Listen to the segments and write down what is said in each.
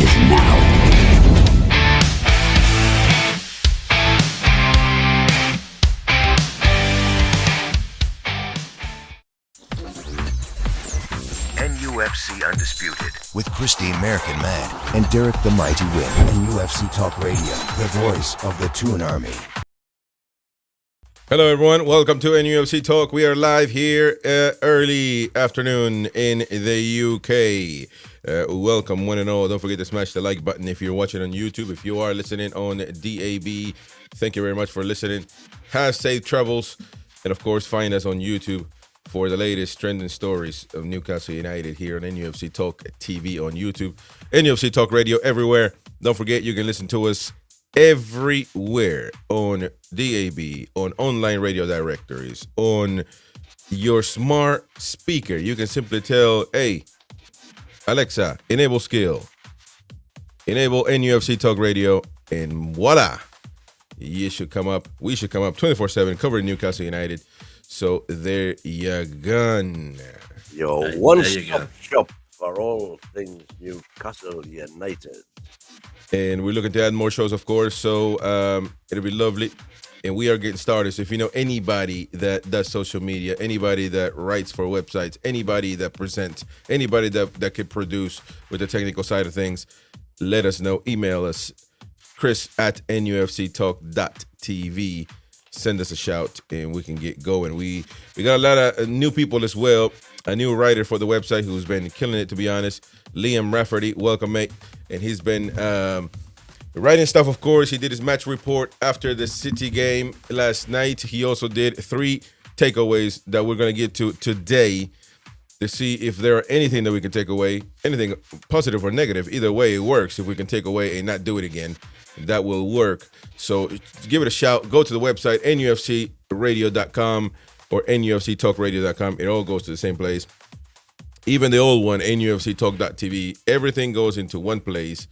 is now. NUFC Undisputed. With Christy American Mad and Derek the Mighty Win. NUFC Talk Radio, the voice of the Toon Army. Hello, everyone. Welcome to NUFC Talk. We are live here early afternoon in the UK. Welcome, one and all. Don't forget to smash the like button if you're watching on YouTube. If you are listening on DAB, thank you very much for listening. Have safe travels. And, of course, find us on YouTube for the latest trending stories of Newcastle United here on NUFC Talk TV on YouTube. NUFC Talk Radio everywhere. Don't forget, you can listen to us everywhere on DAB, on online radio directories, on your smart speaker. You can simply tell, hey, Alexa, enable skill, enable NUFC Talk Radio, and voila, you should come up. We should come up 24/7 covering Newcastle United. So there you go. Your one-stop shop for all things Newcastle United. And we're looking to add more shows, of course, so it'll be lovely. And we are getting started. So if you know anybody that does social media, anybody that writes for websites, anybody that presents, anybody that could produce with the technical side of things, let us know. Email us, chris@nufctalk.tv. Send us a shout and we can get going. We got a lot of new people as well. A new writer for the website who's been killing it, to be honest. Liam Rafferty, welcome, mate. And he's been writing stuff, of course. He did his match report after the City game last night. He also did 3 takeaways that we're going to get to today to see if there are anything that we can take away, anything positive or negative. Either way, it works. If we can take away and not do it again, that will work. So give it a shout. Go to the website, nufcradio.com or nufctalkradio.com. It all goes to the same place. Even the old one, nufctalk.tv. Everything goes into one place.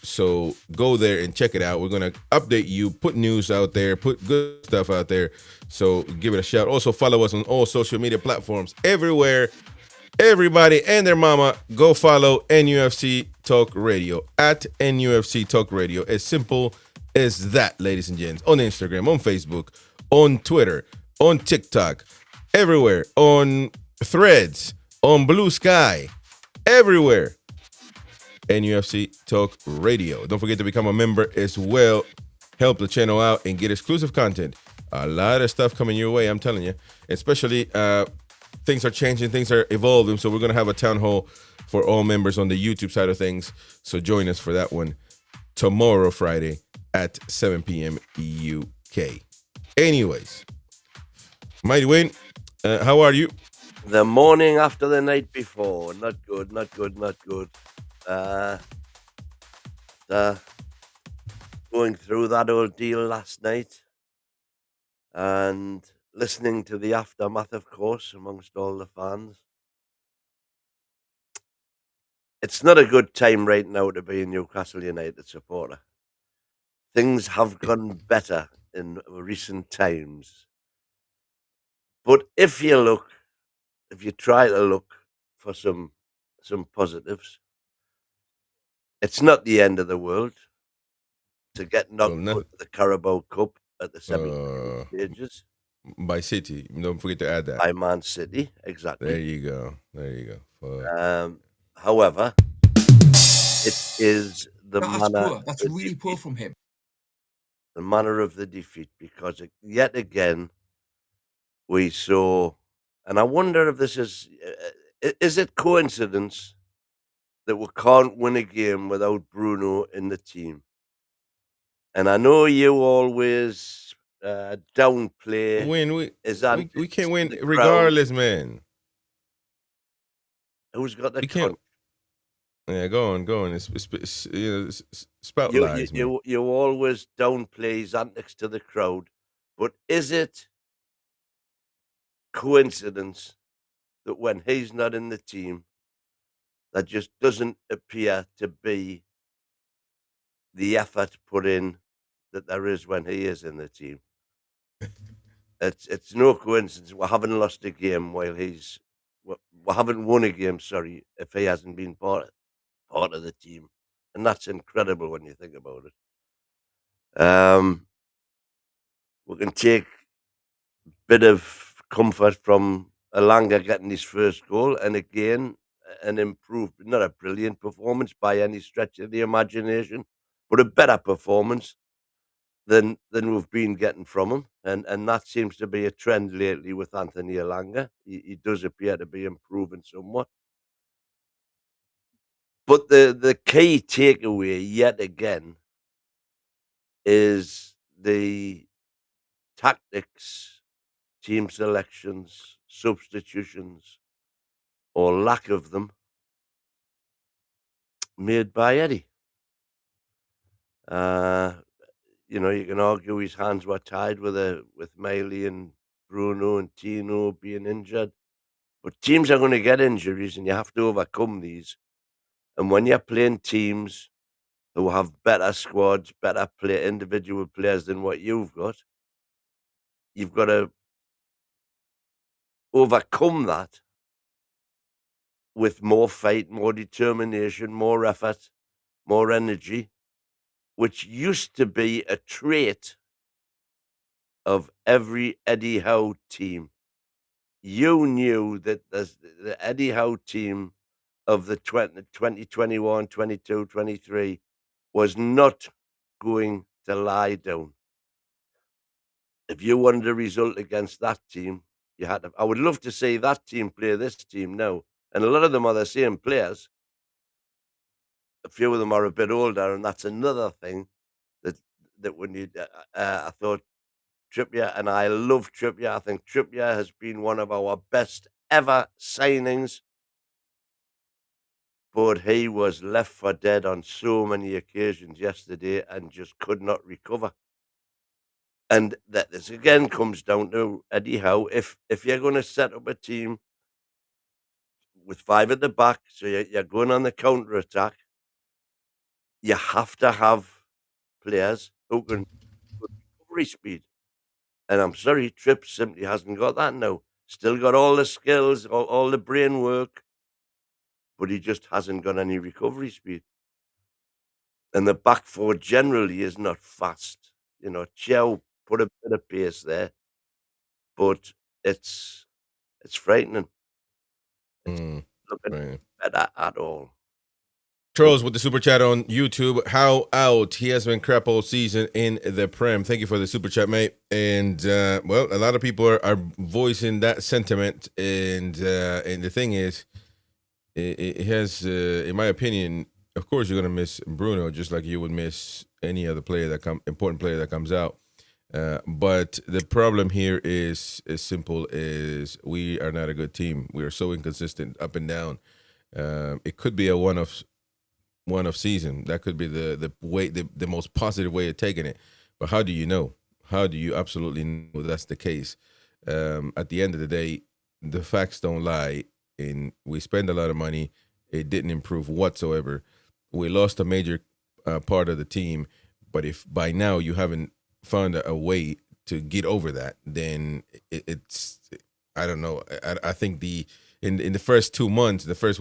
So go there and check it out. We're going to update you, put news out there, put good stuff out there. So give it a shout. Also follow us on all social media platforms. Everywhere, everybody and their mama, go follow NUFC Talk Radio at NUFC Talk Radio. As simple as that, ladies and gents. On Instagram, on Facebook, on Twitter, on TikTok, everywhere, on Threads, on Blue Sky, everywhere. NUFC Talk Radio. Don't forget to become a member as well. Help the channel out and get exclusive content. A lot of stuff coming your way, I'm telling you. Especially things are changing, things are evolving. So we're going to have a town hall for all members on the YouTube side of things. So join us for that one tomorrow, Friday at 7 p.m. UK. Anyways, Mighty Wayne, how are you? The morning after the night before. Not good, not good, not good. Going through that ordeal last night and listening to the aftermath, of course, amongst all the fans. It's not a good time right now to be a Newcastle United supporter. Things have gone better in recent times. But if you try to look for some positives, it's not the end of the world to get knocked out of the Carabao Cup at the semi-final stages. By City. Don't forget to add that. By Man City, exactly. There you go. However, it is the manner. That's really poor from him. The manner of the defeat, because yet again we saw, and I wonder if this is it coincidence that we can't win a game without Bruno in the team? And I know you always downplay. We can't win regardless, man. Who's got the conch? Yeah, go on. It's spout lies. You always downplay his antics to the crowd, but is it coincidence that when he's not in the team, that just doesn't appear to be the effort put in that there is when he is in the team? It's no coincidence we haven't lost a game while we haven't won a game. Sorry, if he hasn't been part of the team. and that's incredible when you think about it. We can take a bit of comfort from Elanga getting his first goal, and again, an improved, not a brilliant performance by any stretch of the imagination, but a better performance than we've been getting from him, and that seems to be a trend lately with Anthony Elanga. He does appear to be improving somewhat. But the key takeaway yet again is the tactics, team selections, substitutions, or lack of them made by Eddie. You can argue his hands were tied with Miley and Bruno and Tino being injured. But teams are going to get injuries, and you have to overcome these. And when you're playing teams who have better squads, better individual players than what you've got to overcome that with more fight, more determination, more effort, more energy, which used to be a trait of every Eddie Howe team. You knew that the Eddie Howe team of the 2021, 22, 23 was not going to lie down. If you wanted a result against that team, you had to. I would love to see that team play this team now. And a lot of them are the same players. A few of them are a bit older, and that's another thing that when you, I thought Trippier, and I love Trippier. I think Trippier has been one of our best ever signings, but he was left for dead on so many occasions yesterday and just could not recover. And that this again comes down to Eddie Howe. If you're going to set up a team with 5 at the back, so you're going on the counter attack, you have to have players who can good recovery speed. And I'm sorry, Tripp simply hasn't got that now. Still got all the skills, all the brain work, but he just hasn't got any recovery speed. And the back four generally is not fast. Chow put a bit of pace there, but it's frightening. It's looking Right. better at all. Charles with the super chat on YouTube. How out? He has been crap all season in the Prem. Thank you for the super chat, mate. And well, a lot of people are voicing that sentiment. And the thing is, it has, in my opinion, of course, you're gonna miss Bruno just like you would miss any other player important player that comes out. But the problem here is as simple as we are not a good team. We are so inconsistent up and down. It could be a one-off season. That could be the most positive way of taking it. But how do you know? How do you absolutely know that's the case? At the end of the day, the facts don't lie, and we spend a lot of money. It didn't improve whatsoever. We lost a major part of the team, but if by now you haven't found a way to get over that, then it's I don't know. I think in the first 2 months, in the first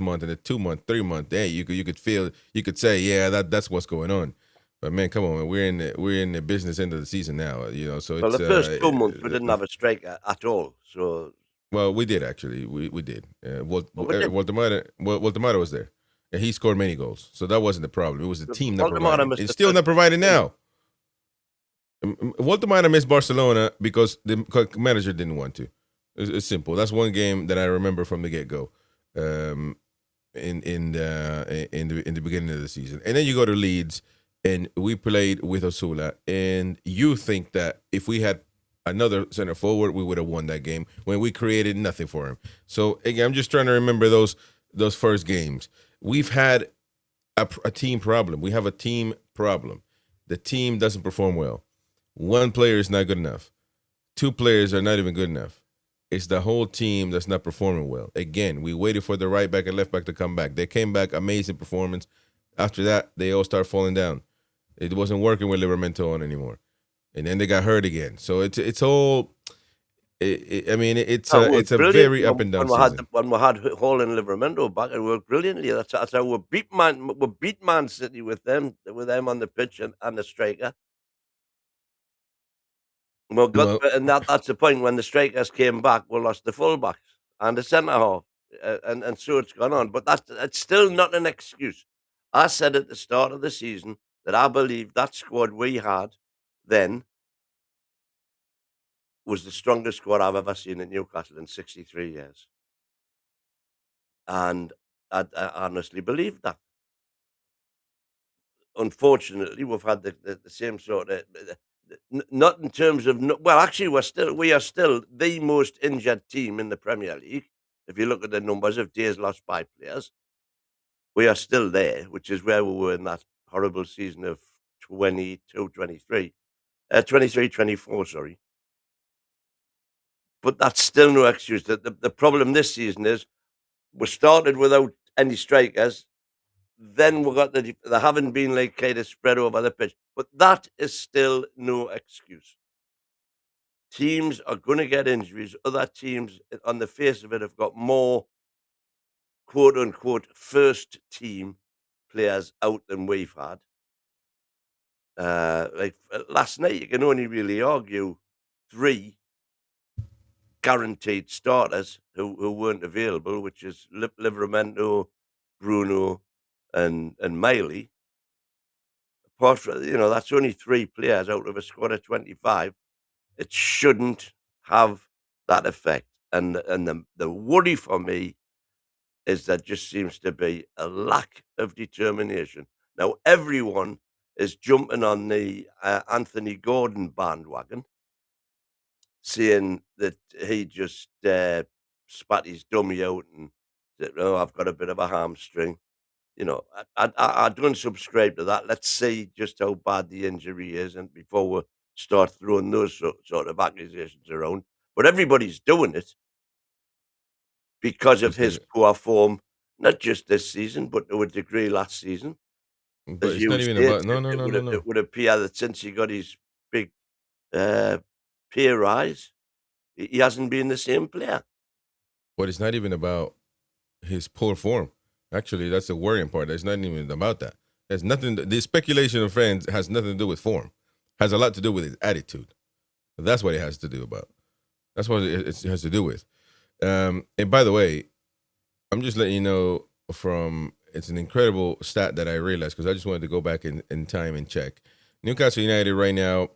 month, and the 2 month, 3 month, you could say, yeah, that's what's going on. But man, come on, man. We're in the business end of the season now, So Well, it's the first 2 months we didn't have a striker at all. So well, we did actually. We did. Waldemar was there, and he scored many goals, so that wasn't the problem. It was the team that Waldemar provided. missed It's the still first not provided 2 now. Waldemar missed Barcelona because the manager didn't want to. It's simple. That's one game that I remember from the get-go, in the beginning of the season. And then you go to Leeds, and we played with Osula, and you think that if we had another center forward, we would have won that game when we created nothing for him. So again, I'm just trying to remember those first games. We've had a team problem. We have a team problem. The team doesn't perform well. One player is not good enough. 2 players are not even good enough. It's the whole team that's not performing well. Again, we waited for the right back and left back to come back. They came back, amazing performance. After that, they all start falling down. It wasn't working with Livramento on anymore. And then they got hurt again. So it's all I mean, it's Oh, it a worked very brilliantly up and down when season. we had Hall and Livramento back. It worked brilliantly. That's how we beat Man City with them on the pitch and the striker. Well, And that's the point. When the strikers came back, we lost the fullbacks and the centre half, and so it's gone on. But it's still not an excuse. I said at the start of the season that I believe that squad we had then was the strongest squad I've ever seen at Newcastle in 63 years, and I honestly believe that. Unfortunately, we've had the same sort of not in terms of well, actually, we are still the most injured team in the Premier League. If you look at the numbers of days lost by players, we are still there, which is where we were in that horrible season of 23-24, sorry. But that's still no excuse. The problem this season is we started without any strikers. Then we got they haven't been like kind of spread over the pitch, but that is still no excuse. Teams are going to get injuries. Other teams, on the face of it, have got more quote unquote first team players out than we've had. Last night, you can only really argue 3 guaranteed starters who weren't available, which is Livramento, Bruno, and Miley. Apart from, that's only 3 players out of a squad of 25. It shouldn't have that effect. And the worry for me is there just seems to be a lack of determination. Now, everyone is jumping on the Anthony Gordon bandwagon, saying that he just spat his dummy out and said, "Oh, I've got a bit of a hamstring." I don't subscribe to that. Let's see just how bad the injury is, and before we start throwing those sort of accusations around. But everybody's doing it because of his poor form, not just this season, but to a degree last season. but As it's you not even say, about no. it would appear that since he got his big pay rise, he hasn't been the same player. But it's not even about his poor form. Actually, that's the worrying part. It's not even about that. There's nothing. The speculation of fans has nothing to do with form. Has a lot to do with his attitude. That's what it has to do about. That's what it has to do with. And by the way, I'm just letting you know it's an incredible stat that I realized because I just wanted to go back in time and check. Newcastle United right now.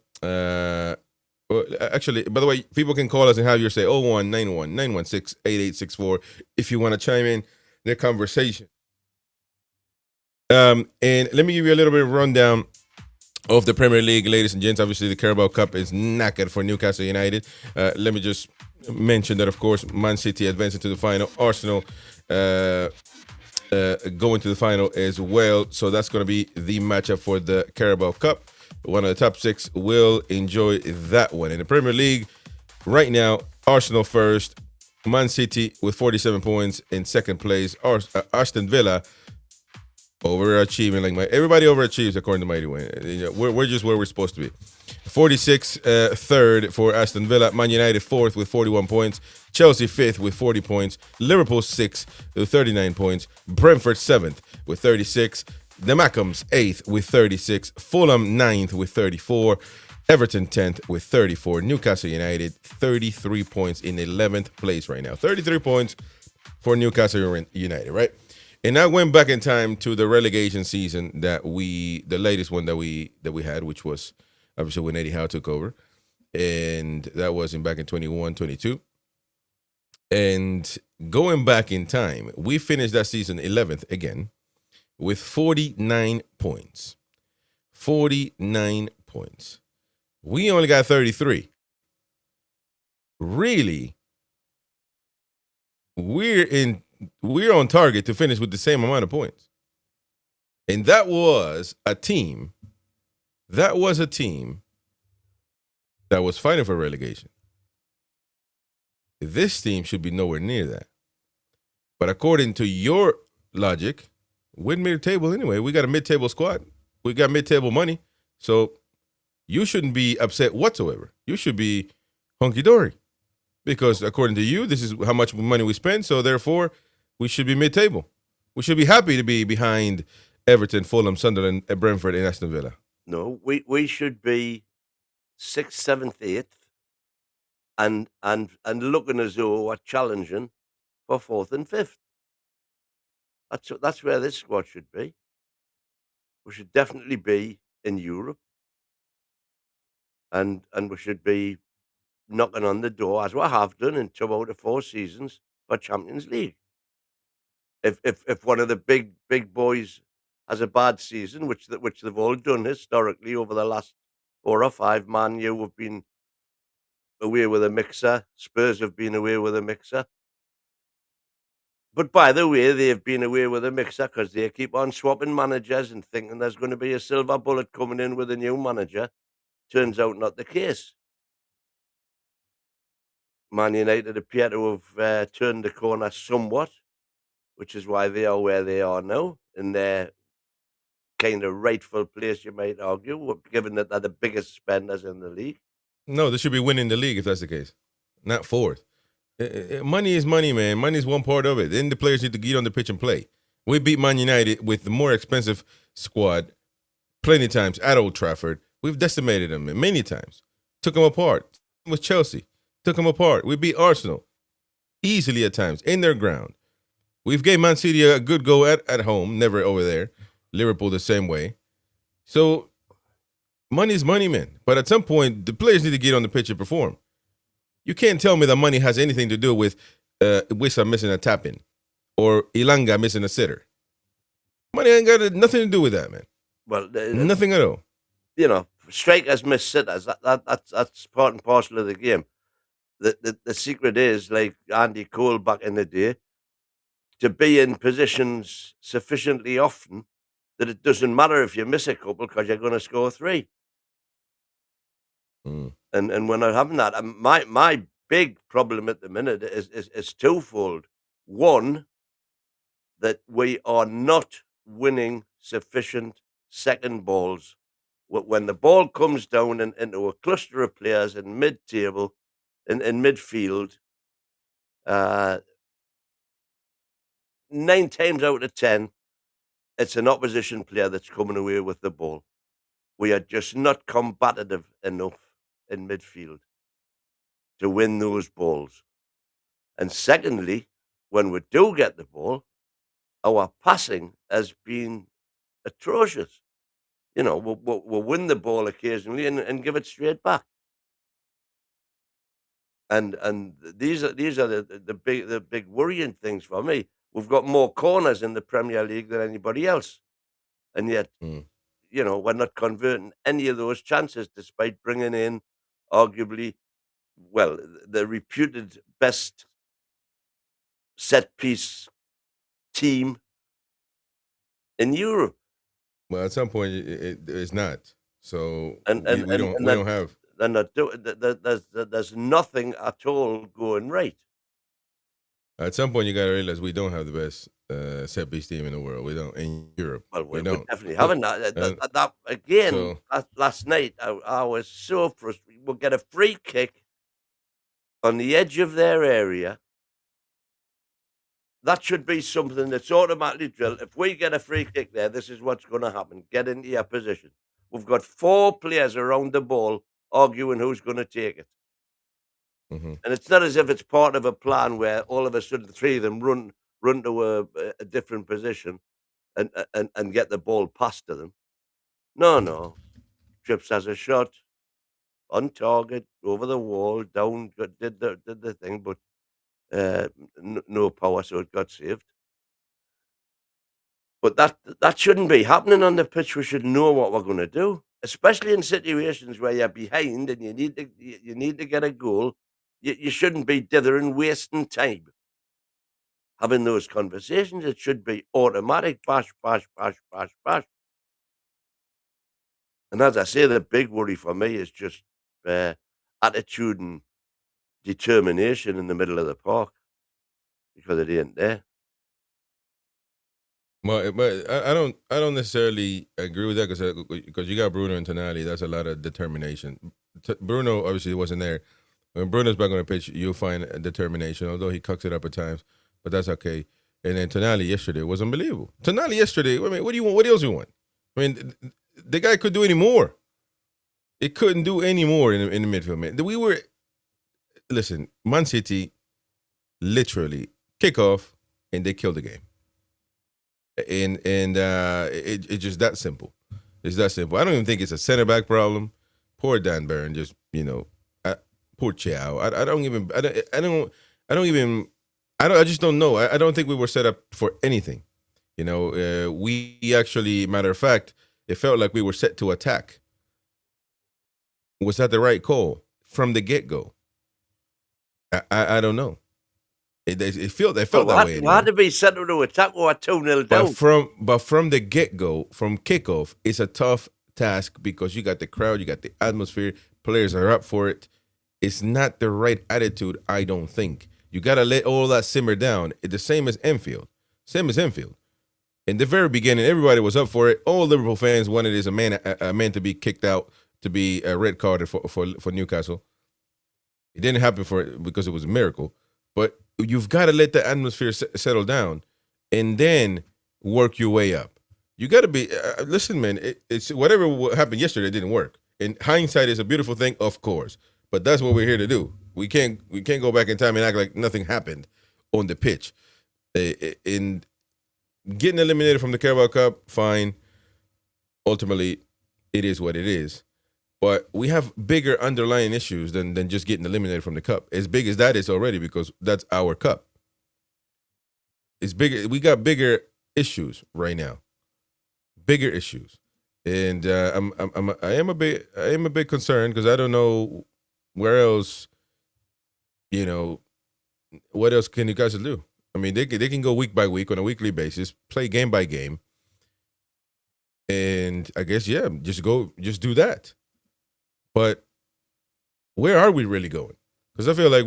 Well, actually, by the way, people can call us and have your say 0191-916-8864 if you want to chime in their conversation. And let me give you a little bit of rundown of the Premier League, ladies and gents. Obviously, the Carabao Cup is knackered for Newcastle United. Let me just mention that, of course, Man City advancing to the final. Arsenal going to the final as well. So that's going to be the matchup for the Carabao Cup. One of the top 6 will enjoy that one. In the Premier League, right now, Arsenal first, Man City with 47 points in second place. Aston Villa overachieving, everybody overachieves according to Mighty Wayne. We're just where we're supposed to be. 46 third for Aston Villa. Man United 4th with 41 points. Chelsea 5th with 40 points. Liverpool 6th with 39 points. Brentford 7th with 36. The Mackhams 8th with 36. Fulham 9th with 34. Everton 10th with 34. Newcastle United 33 points in 11th place right now. 33 points for Newcastle United, right? And I went back in time to the relegation season the latest one that we had, which was obviously when Eddie Howe took over. And that was back in 21-22. And going back in time, we finished that season 11th again with 49 points. 49 points. We only got 33. Really, we're on target to finish with the same amount of points. And that was a team that was fighting for relegation. This team should be nowhere near that. But according to your logic, we're mid-table anyway. We got a mid-table squad. We got mid-table money. So you shouldn't be upset whatsoever. You should be hunky-dory. Because according to you, this is how much money we spend. So therefore, we should be mid-table. We should be happy to be behind Everton, Fulham, Sunderland, Brentford, and Aston Villa. No, we should be 6th, 7th, 8th, and looking as though we're challenging for 4th and 5th. That's where this squad should be. We should definitely be in Europe, and we should be knocking on the door, as we have done in 2 out of 4 seasons, for Champions League. If one of the big boys has a bad season, which they've all done historically over the last 4 or 5, Man U have been away with a mixer, Spurs have been away with a mixer. But by the way, they've been away with a mixer because they keep on swapping managers and thinking there's going to be a silver bullet coming in with a new manager. Turns out not the case. Man United appear to have turned the corner somewhat, which is why they are where they are now, in their kind of rightful place, you might argue, given that they're the biggest spenders in the league. No, they should be winning the league if that's the case, not 4th. Money is money, man. Money is one part of it. Then the players need to get on the pitch and play. We beat Man United with the more expensive squad plenty of times at Old Trafford. We've decimated them many times. Took them apart. With Chelsea. Took them apart. We beat Arsenal easily at times in their ground. We've gave Man City a good go at home, never over there. Liverpool the same way. So money is money, man. But at some point, the players need to get on the pitch and perform. You can't tell me that money has anything to do with Wissa missing a tap-in or Ilanga missing a sitter. Money ain't got nothing to do with that, man. Well, nothing at all. You know, strikers miss sitters. That's part and parcel of the game. The secret is, like Andy Cole back in the day, to be in positions sufficiently often that it doesn't matter if you miss a couple because you're going to score 3. And we're not having that. And my big problem at the minute is twofold. One, that we are not winning sufficient second balls. When the ball comes down into a cluster of players in mid-table, in midfield, 9 times out of 10, it's an opposition player that's coming away with the ball. We are just not combative enough in midfield to win those balls. And secondly, when we do get the ball, our passing has been atrocious. You know, we'll win the ball occasionally and give it straight back. And these are the big worrying things for me. We've got more corners in the Premier League than anybody else, and yet, you know, we're not converting any of those chances, despite bringing in arguably, well, the reputed best set piece team in Europe. Well, at some point, it's not. So we don't have. They're not doing. There's nothing at all going right. At some point, you got to realize we don't have the best set piece team in the world. We don't in Europe. Well, we don't. We're definitely having that again. Last night, I was so frustrated. We'll get a free kick on the edge of their area. That should be something that's automatically drilled. If we get a free kick there, this is what's going to happen. Get into your position. We've got 4 players around the ball arguing who's going to take it. And it's not as if it's part of a plan where all of a sudden 3 of them run to a different position and get the ball passed to them. No. Trips has a shot on target, over the wall, down, did the thing, but no power, so it got saved. But that shouldn't be happening on the pitch. We should know what we're going to do, especially in situations where you're behind and you need to get a goal. You shouldn't be dithering, wasting time having those conversations. It should be automatic, bash. And as I say, the big worry for me is just attitude and determination in the middle of the park, because it ain't there. Well, but I don't necessarily agree with that because you got Bruno and Tonali. That's a lot of determination. Bruno obviously wasn't there When Bruno's back on the pitch, you'll find determination, although he cucks it up at times, but that's okay. And then Tonali yesterday was unbelievable. Tonali yesterday, I mean, what do you want? What else do you want? I mean, the guy could do any more. It couldn't do any more in the midfield, man. Listen, Man City literally kick off and they kill the game. And it's just that simple. It's that simple. I don't even think it's a center back problem. Poor Dan Barron, just poor Chiao. I just don't know. I don't think we were set up for anything. We actually, matter of fact, it felt like we were set to attack. Was that the right call from the get-go? I don't know. It felt that way. Why had to be set to attack or 2-0 down? But from the get-go, from kickoff, it's a tough task because you got the crowd, you got the atmosphere, players are up for it. It's not the right attitude, I don't think. You got to let all that simmer down. It's the same as Enfield. In the very beginning, everybody was up for it. All Liverpool fans wanted is a man to be kicked out, to be red carded for Newcastle. It didn't happen because it was a miracle. But you've got to let the atmosphere settle down and then work your way up. You got to be listen, man. It's whatever happened yesterday didn't work. And hindsight is a beautiful thing, of course. But that's what we're here to do. We can't go back in time and act like nothing happened on the pitch. In getting eliminated from the Carabao Cup, fine. Ultimately, it is what it is. But we have bigger underlying issues than just getting eliminated from the cup. As big as that is already, because that's our cup. It's bigger. We got bigger issues right now. Bigger issues, and I am a bit concerned because I don't know where else. What else can Newcastle do? I mean, they can go week by week on a weekly basis, play game by game, and I guess just do that. But where are we really going? Because I feel like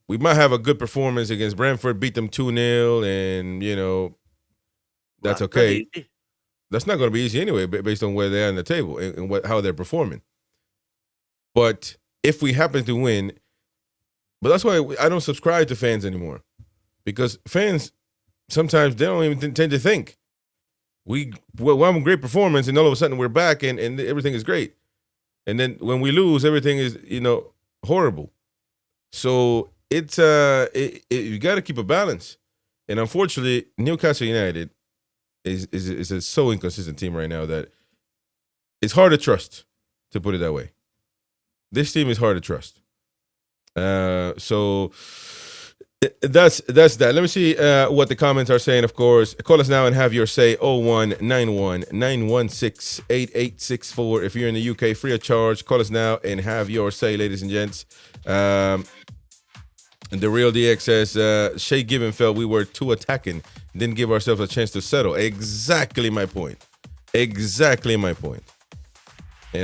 we might have a good performance against Brentford, beat them 2-0, and, that's okay. That's not going to be easy anyway, based on where they are in the table and how they're performing. But if we happen to win, but that's why I don't subscribe to fans anymore. Because fans, sometimes they don't even tend to think. We have a great performance, and all of a sudden we're back, and everything is great. And then when we lose, everything is, horrible. So it's you got to keep a balance. And unfortunately, Newcastle United is a so inconsistent team right now that it's hard to trust, to put it that way. This team is hard to trust. So that's that. Let me see what the comments are saying, of course. Call us now and have your say. 0191-916-8864. If you're in the UK, free of charge. Call us now and have your say, ladies and gents. And the Real DX says, Shay Given felt we were too attacking. Didn't give ourselves a chance to settle. Exactly my point. And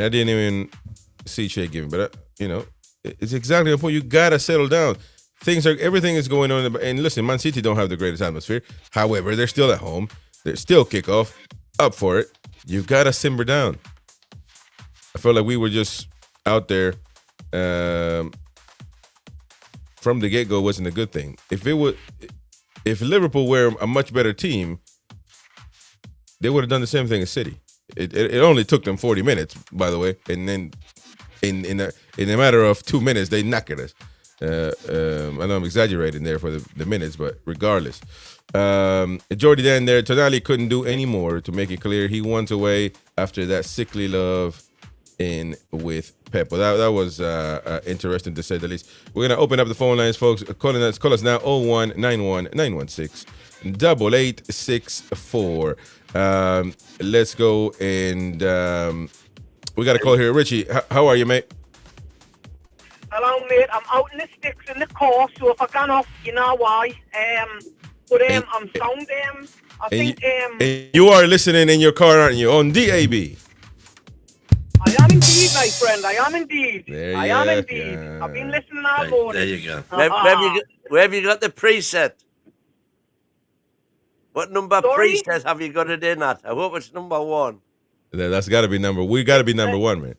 I didn't even see Shay Given. But, it's exactly the point. You got to settle down. Everything is going on. And listen, Man City don't have the greatest atmosphere. However, they're still at home. They're still kickoff. Up for it. You got to simmer down. I felt like we were just out there. From the get-go wasn't a good thing. If Liverpool were a much better team, they would have done the same thing as City. It only took them 40 minutes, by the way. And then in a matter of 2 minutes, they knackered us. I know I'm exaggerating there for the minutes, but regardless. Jordy Dan there, Tonali couldn't do any more to make it clear he wants away after that sickly love in with Pep. Well, that was interesting to say the least. We're going to open up the phone lines, folks. Call us now, 0191-916-8864. Let's go, and we got a call here. Richie, how are you, mate? Hello, mate. I'm out in the sticks in the car, so if I can off, you know why. But I'm sound. I think. And you are listening in your car, aren't you? On DAB. I am indeed, my friend. I am indeed. I am indeed. Yeah. I've been listening all morning. There you go. Where have you got the preset? What number preset have you got it in at? I hope it's number one. That's got to be number. We got to be number one, man.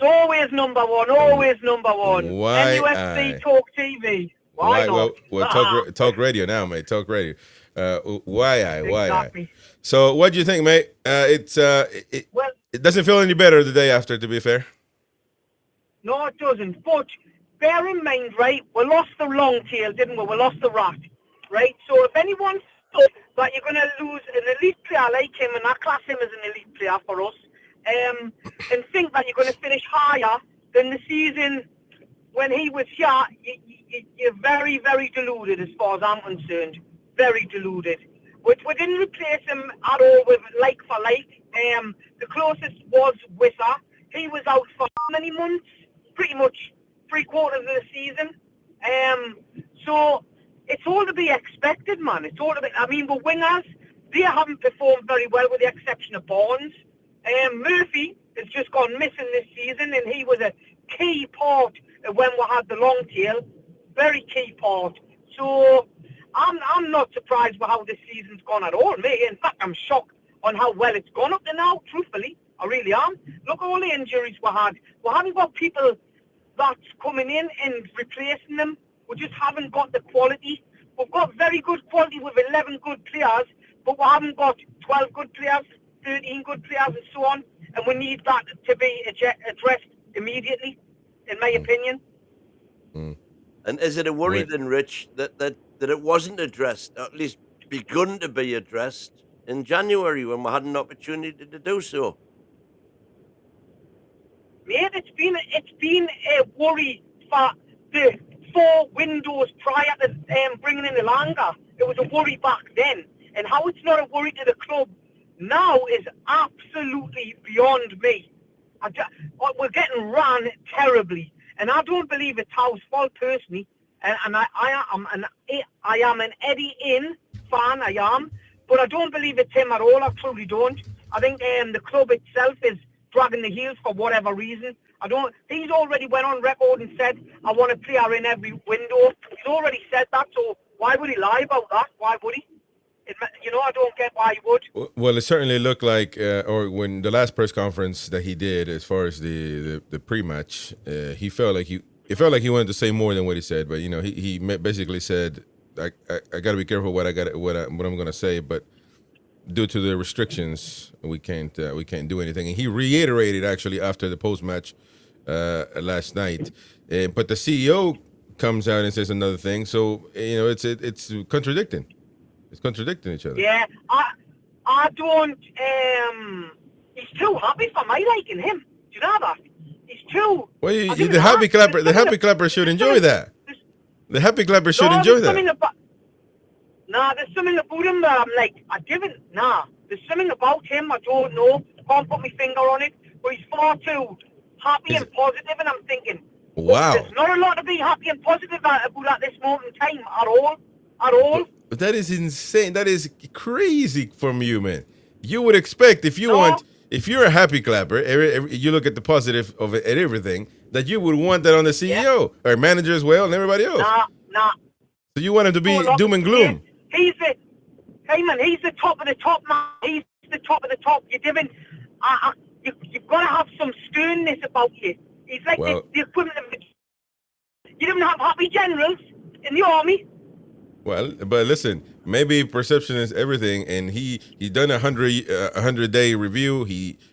always number one, always number one. Why NUFC Talk TV. Why not? Well, talk radio now, mate. Talk radio. Why Exactly. So, what do you think, mate? It doesn't feel any better the day after, to be fair. No, it doesn't. But bear in mind, right, we lost the long tail, didn't we? We lost the rat, right? So if anyone thought that you're going to lose an elite player like him, and I class him as an elite player for us, and think that you're going to finish higher than the season when he was here, you're very, very deluded as far as I'm concerned. Very deluded. We didn't replace him at all with like for like. The closest was Wissa. He was out for how many months? Pretty much 3/4 of the season. So it's all to be expected, man. It's all to be. I mean, the wingers, they haven't performed very well with the exception of Barnes. Murphy has just gone missing this season, and he was a key part of when we had the long tail. Very key part. So I'm not surprised with how this season's gone at all, mate. In fact, I'm shocked on how well it's gone up to now, truthfully. I really am. Look at all the injuries we had. We haven't got people that's coming in and replacing them. We just haven't got the quality. We've got very good quality with 11 good players, but we haven't got 12 good players, 13 good players, and so on. And we need that to be addressed immediately, in my opinion. Mm. And is it a worry then, Rich, that it wasn't addressed, or at least begun to be addressed in January when we had an opportunity to do so? Mate, it's been a worry for the 4 windows prior to bringing in Elanga. It was a worry back then. And how it's not a worry to the club now is absolutely beyond me. We're getting run terribly. And I don't believe it's Howe's fault personally. And I am an Eddie fan, I am. But I don't believe it's him at all. I truly don't. I think the club itself is dragging the heels for whatever reason. He's already went on record and said, I want a player in every window. He's already said that, so why would he lie about that? Why would he? I don't get why he would. Well, it certainly looked like, or when the last press conference that he did, as far as the pre-match, it felt like he wanted to say more than what he said. But he basically said, I got to be careful what I'm going to say, but due to the restrictions, we can't do anything. And he reiterated actually after the post-match last night. But the CEO comes out and says another thing. So it's contradicting. It's contradicting each other. Yeah, I don't. He's too happy for my liking him. Do you know that? He's too. Well, the happy clapper should enjoy that. The happy clapper should enjoy that. There's something about him that I'm like, there's something about him I don't know. Can't put my finger on it. But he's far too happy and positive, and I'm thinking, wow, there's not a lot to be happy and positive about at this moment in time at all. But that is insane. That is crazy from you, man. You would expect if you're a happy clapper, you look at the positive of it, at everything, that you would want that on the CEO or manager as well and everybody else. Nah. So you want him to be doom and gloom. He's the top of the top, man. He's the top of the top. You've got to have some sternness about you. He's like the equivalent of you didn't have happy generals in the army. Well, but listen, maybe perception is everything, and he done a 100-day review.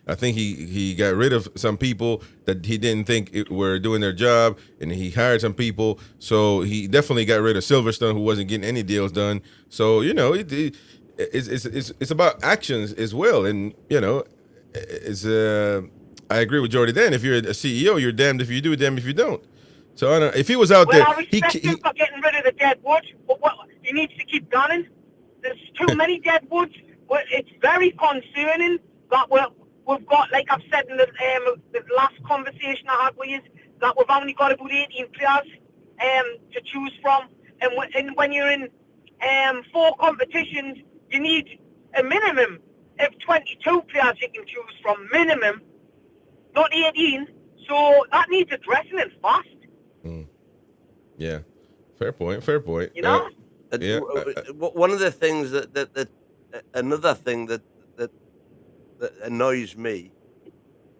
I think he got rid of some people that he didn't think were doing their job, and he hired some people. So he definitely got rid of Silverstone, who wasn't getting any deals done. So it's about actions as well, and I agree with Jordy. Then if you're a CEO, you're damned if you do, damned if you don't. So I don't know. If he was out there, I respect him for getting rid of the dead wood, but he needs to keep gunning. There's too many dead woods. It's very concerning that we've got, like I've said in the last conversation I had with you, that we've only got about 18 players to choose from, and when you're in 4 competitions, you need a minimum of 22 players you can choose from, minimum, not 18. So that needs addressing and fast. Yeah, fair point. One of the things another thing that annoys me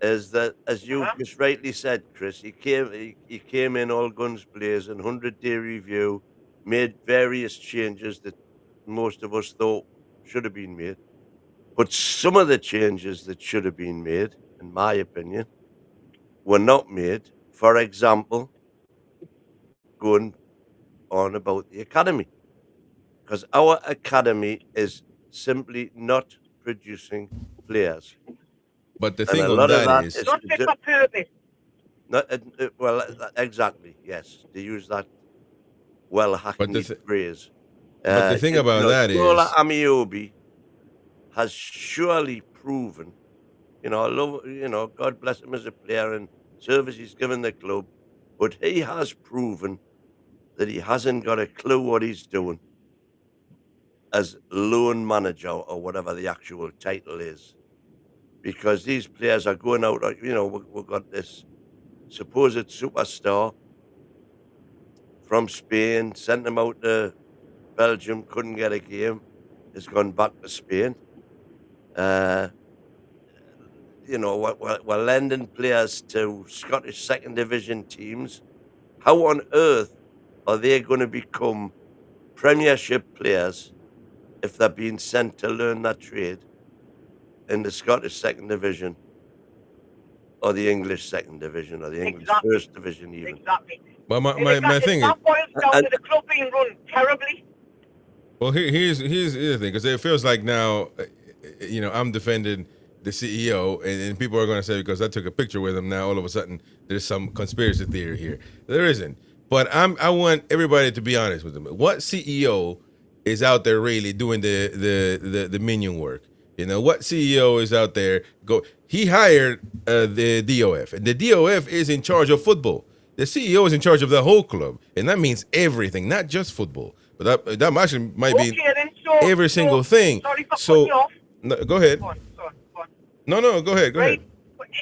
is that, as you Uh-huh. just rightly said, Chris, he came in all guns blazing, 100-day review, made various changes that most of us thought should have been made. But some of the changes that should have been made, in my opinion, were not made. For example, going on about the academy, because our academy is simply not producing players. But the And thing a on lot of that that is, is Not to fit do, for purpose. exactly, yes, to use that well but hackneyed phrase. but the thing about that Shola is, Amiobi has surely proven, God bless him as a player and service he's given the club, but he has proven that he hasn't got a clue what he's doing as loan manager or whatever the actual title is. Because these players are going out, we've got this supposed superstar from Spain, sent him out to Belgium, couldn't get a game, has gone back to Spain. We're lending players to Scottish second division teams. How on earth are they going to become Premiership players if they're being sent to learn that trade in the Scottish second division or the English second division or the English first division even? Exactly. but my thing is, That boils down And- to the club being run terribly. well, here's the thing, because it feels like now, I'm defending the CEO, and people are going to say because I took a picture with him, now all of a sudden there's some conspiracy theory here. There isn't. But I want everybody to be honest with them. What CEO is out there really doing the minion work? What CEO is out there? He hired the DOF, and the DOF is in charge of football. The CEO is in charge of the whole club, and that means everything, not just football. But that actually might be Then, every single thing. Sorry for So cutting you off. no, go ahead. Go on. No, go ahead. Go Right?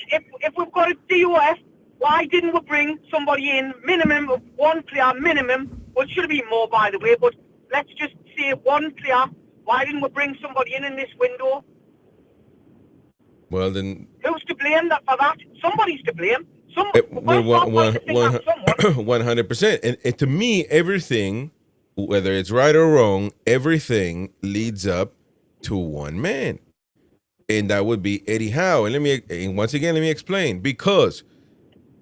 ahead. If we've got a DOF, why didn't we bring somebody in, minimum of one player, minimum, well, it should have been more, by the way, but let's just say one player. Why didn't we bring somebody in this window? Well, then Who's to blame for that? Somebody's to blame. We've got to start pointing the finger at someone. 100%. And to me, everything, whether it's right or wrong, everything leads up to one man, and that would be Eddie Howe. And once again, let me explain, because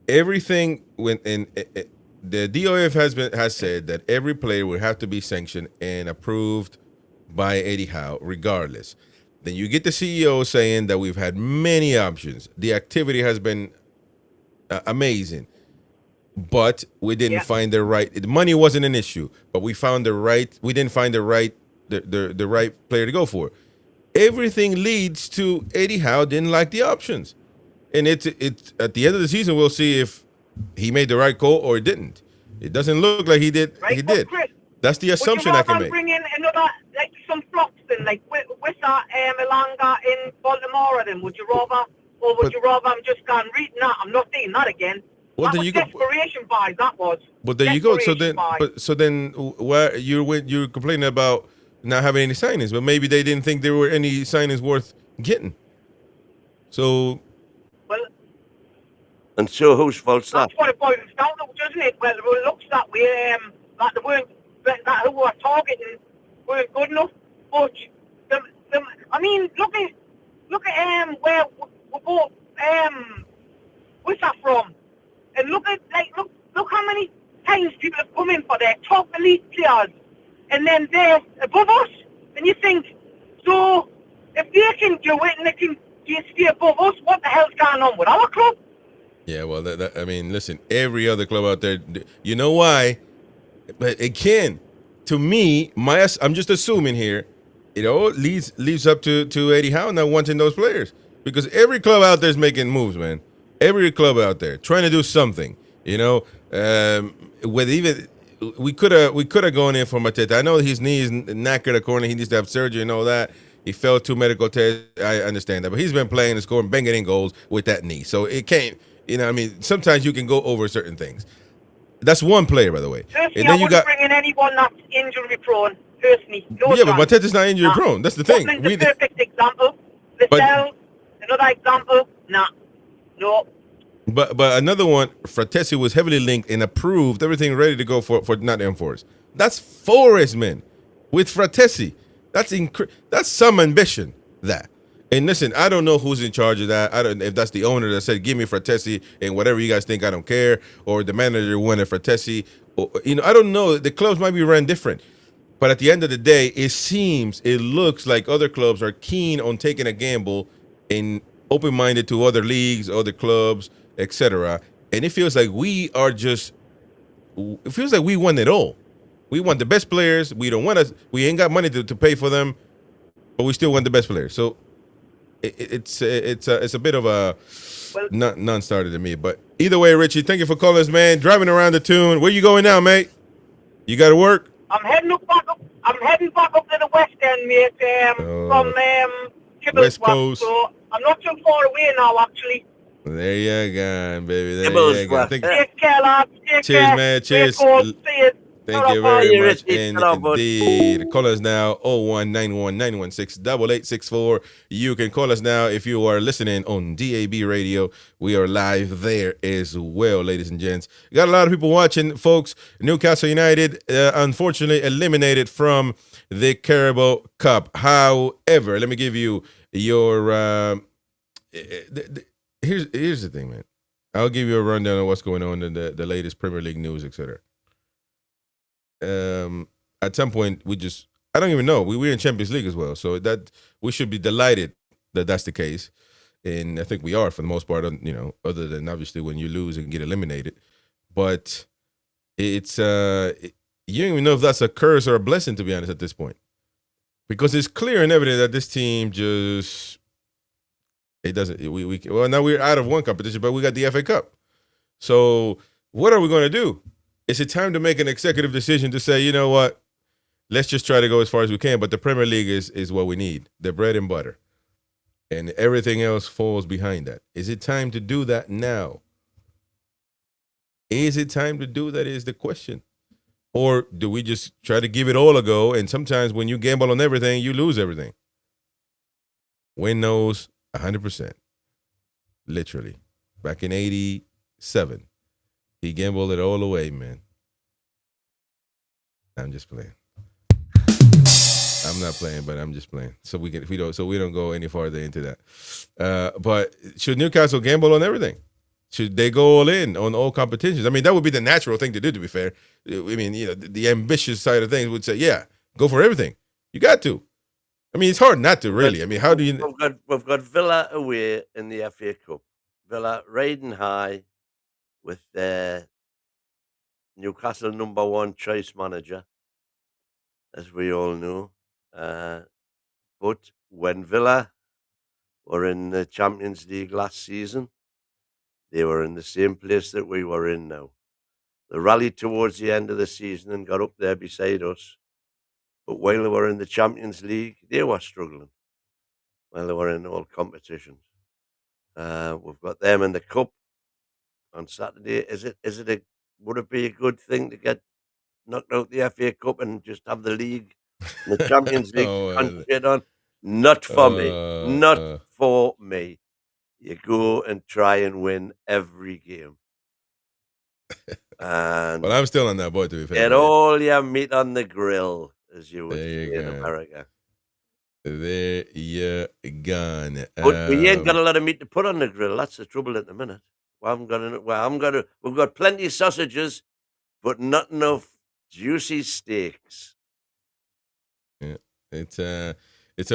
everything the DOF has said that every player would have to be sanctioned and approved by Eddie Howe, regardless. Then you get the CEO saying that we've had many options. The activity has been amazing, but we didn't find the right. The money wasn't an issue, but we found the right. We didn't find the right player to go for. Everything leads to Eddie Howe didn't like the options, and it's at the end of the season we'll see if he made the right call or didn't. It doesn't look like he did. Right, He did. Chris, That's the assumption I can make. Bring in another, like some flops then, like Wissa, Elanga in Baltimore then? Would you rather I'm just gone reading that? I'm not saying that again. Well, that then was you go. desperation buys, that was. But there you go. So Desperation then, buys. why you're complaining about not having any signings? But maybe they didn't think there were any signings worth getting. So, Well, And so whose fault's that? that's what it boils down to, doesn't it? Well, it looks that way, that they weren't, that who were targeting weren't good enough. But, I mean, look at where we bought Wissa from. And look how many times people have come in for their top elite players, and then they're above us. And you think, so if they can do it and they can stay above us, what the hell's going on with our club? yeah, well, I mean, listen, every other club out there, you know why? But again, to me, I'm just assuming here, it all leads up to Eddie Howe not wanting those players, because every club out there is making moves, man. Every club out there trying to do something, with even we could have gone in for Mateta. I know his knee is knackered according. He needs to have surgery and all that. He failed 2 medical tests. I understand that, but he's been playing and scoring, banging in goals with that knee. So it can't. I mean, sometimes you can go over certain things. That's one player, by the way. Personally, And then you got bring in anyone that's injury prone. Personally, no yeah, but chance. Mateta's not injury prone. That's the thing. Tottenham's the perfect example. Lascelles, another example. Nah. No. But another one, Fratesi was heavily linked and approved, everything ready to go for Nottingham Forest. That's Forest, man, with Fratesi. That's some ambition, that. And listen, I don't know who's in charge of that. I don't if that's the owner that said, give me Fratesi and whatever you guys think, I don't care, or the manager wanted Fratesi. Or, I don't know. The clubs might be run different. But at the end of the day, it looks like other clubs are keen on taking a gamble and open-minded to other leagues, other clubs, etc. And it feels like we want it all. We want the best players. We ain't got money to pay for them, but we still want the best players. So it's a bit of a non-starter to me. But either way, Richie, thank you for calling us, man. Driving around the Toon. Where you going now, mate? You got to work? I'm heading back up to the West End, mate, from Kibblesworth. West Coast. So I'm not too far away now, actually. There you go, baby. There you go. Take care, lads. Cheers, man. Cheers. See you. Thank you very much. Indeed. Call us now, 0191-916-8864. You can call us now if you are listening on DAB Radio. We are live there as well, ladies and gents. Got a lot of people watching, folks. Newcastle United, unfortunately, eliminated from the Carabao Cup. However, let me give you your... Here's the thing, man. I'll give you a rundown of what's going on in the latest Premier League news, etc. At some point, I don't even know. We're in Champions League as well, so that we should be delighted that that's the case. And I think we are for the most part, other than obviously when you lose and get eliminated. But it's, you don't even know if that's a curse or a blessing, to be honest, at this point. Because it's clear and evident that this team just... It doesn't. Well, now we're out of one competition, but we got the FA Cup. So what are we going to do? Is it time to make an executive decision to say, you know what, let's just try to go as far as we can, but the Premier League is what we need, the bread and butter, and everything else falls behind that. Is it time to do that now? Is it time to do that is the question. Or do we just try to give it all a go, and sometimes when you gamble on everything, you lose everything? Win knows 100%. Literally. Back in 87, he gambled it all away, man. I'm just playing. I'm not playing, but I'm just playing. So we don't go any farther into that. But should Newcastle gamble on everything? Should they go all in on all competitions? I mean, that would be the natural thing to do, to be fair. I mean, the ambitious side of things would say, yeah, go for everything. You got to. I mean, it's hard not to, really. I mean, how do you... We've got Villa away in the FA Cup. Villa riding high with Newcastle #1 choice manager, as we all know. But when Villa were in the Champions League last season, they were in the same place that we were in now. They rallied towards the end of the season and got up there beside us. But while they were in the Champions League, they were struggling. While they were in all competitions, we've got them in the cup on Saturday. Would it be a good thing to get knocked out the FA Cup and just have the league, and the Champions League to concentrate on? Not for me. Not for me. You go and try and win every game. And well, I'm still on that boy, to be fair. Get all your meat on the grill, as you would say in America. There you gone. But we ain't got a lot of meat to put on the grill. That's the trouble at the minute. We've got plenty of sausages, but not enough juicy steaks. Yeah, it's a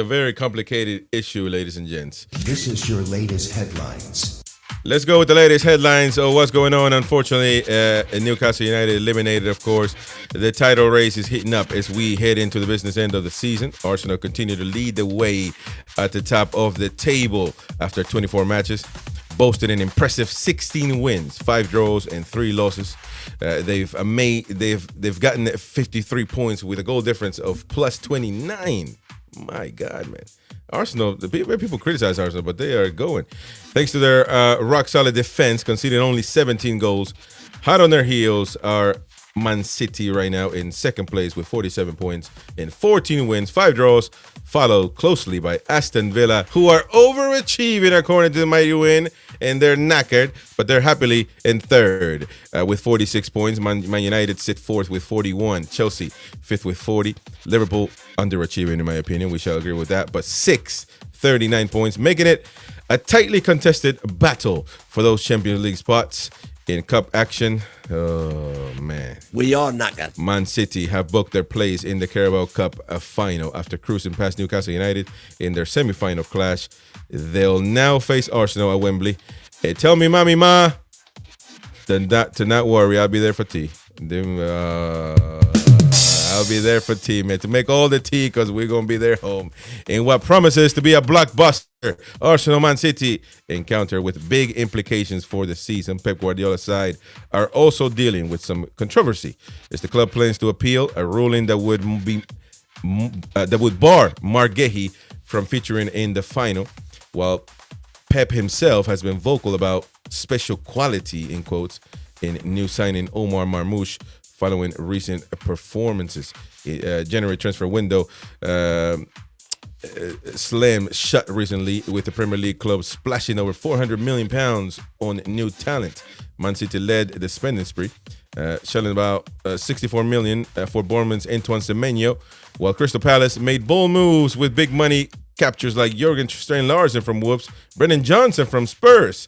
very complicated issue, ladies and gents. This is your latest headlines. Let's go with the latest headlines of what's going on. Unfortunately, Newcastle United eliminated, of course. The title race is heating up as we head into the business end of the season. Arsenal continue to lead the way at the top of the table after 24 matches, boasting an impressive 16 wins, 5 draws, and 3 losses. They've gotten 53 points with a goal difference of plus 29. My God, man. Arsenal, people criticize Arsenal, but they are going. Thanks to their rock-solid defense, conceding only 17 goals. Hot on their heels are Man City right now in second place with 47 points and 14 wins, 5 draws, followed closely by Aston Villa, who are overachieving according to the mighty win and they're knackered, but they're happily in third with 46 points. Man United sit fourth with 41. Chelsea fifth with 40. Liverpool underachieving in my opinion. We shall agree with that. But sixth, 39 points, making it a tightly contested battle for those Champions League spots. In cup action, oh man. We are knackered. Man City have booked their place in the Carabao Cup final after cruising past Newcastle United in their semi-final clash. They'll now face Arsenal at Wembley. Hey, tell me, mommy, ma, to not worry. I'll be there for tea. I'll be there for tea, man, to make all the tea because we're going to be there home. In what promises to be a blockbuster, Arsenal Man City encounter with big implications for the season. Pep Guardiola's side are also dealing with some controversy as the club plans to appeal a ruling that would bar Mark Gehi from featuring in the final, while Pep himself has been vocal about special quality, in quotes, in new signing Omar Marmoush following recent performances. January transfer window slammed shut recently with the Premier League club splashing over £400 million on new talent. Man City led the spending spree, shelling about $64 million for Bournemouth's Antoine Semenyo, while Crystal Palace made bold moves with big money captures like Jurgen Strain-Larsen from Wolves, Brennan Johnson from Spurs.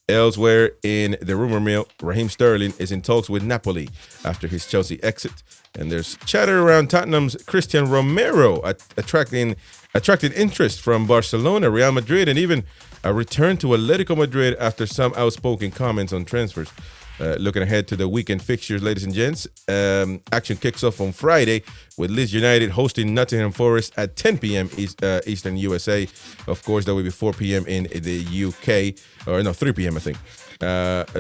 Elsewhere in the rumor mill, Raheem Sterling is in talks with Napoli after his Chelsea exit. And there's chatter around Tottenham's Christian Romero attracting interest from Barcelona, Real Madrid, and even a return to Atletico Madrid after some outspoken comments on transfers. Looking ahead to the weekend fixtures, ladies and gents, action kicks off on Friday with Leeds United hosting Nottingham Forest at 10 p.m. Eastern USA. Of course, that will be 4 p.m. in the UK, or no, 3 p.m. I think.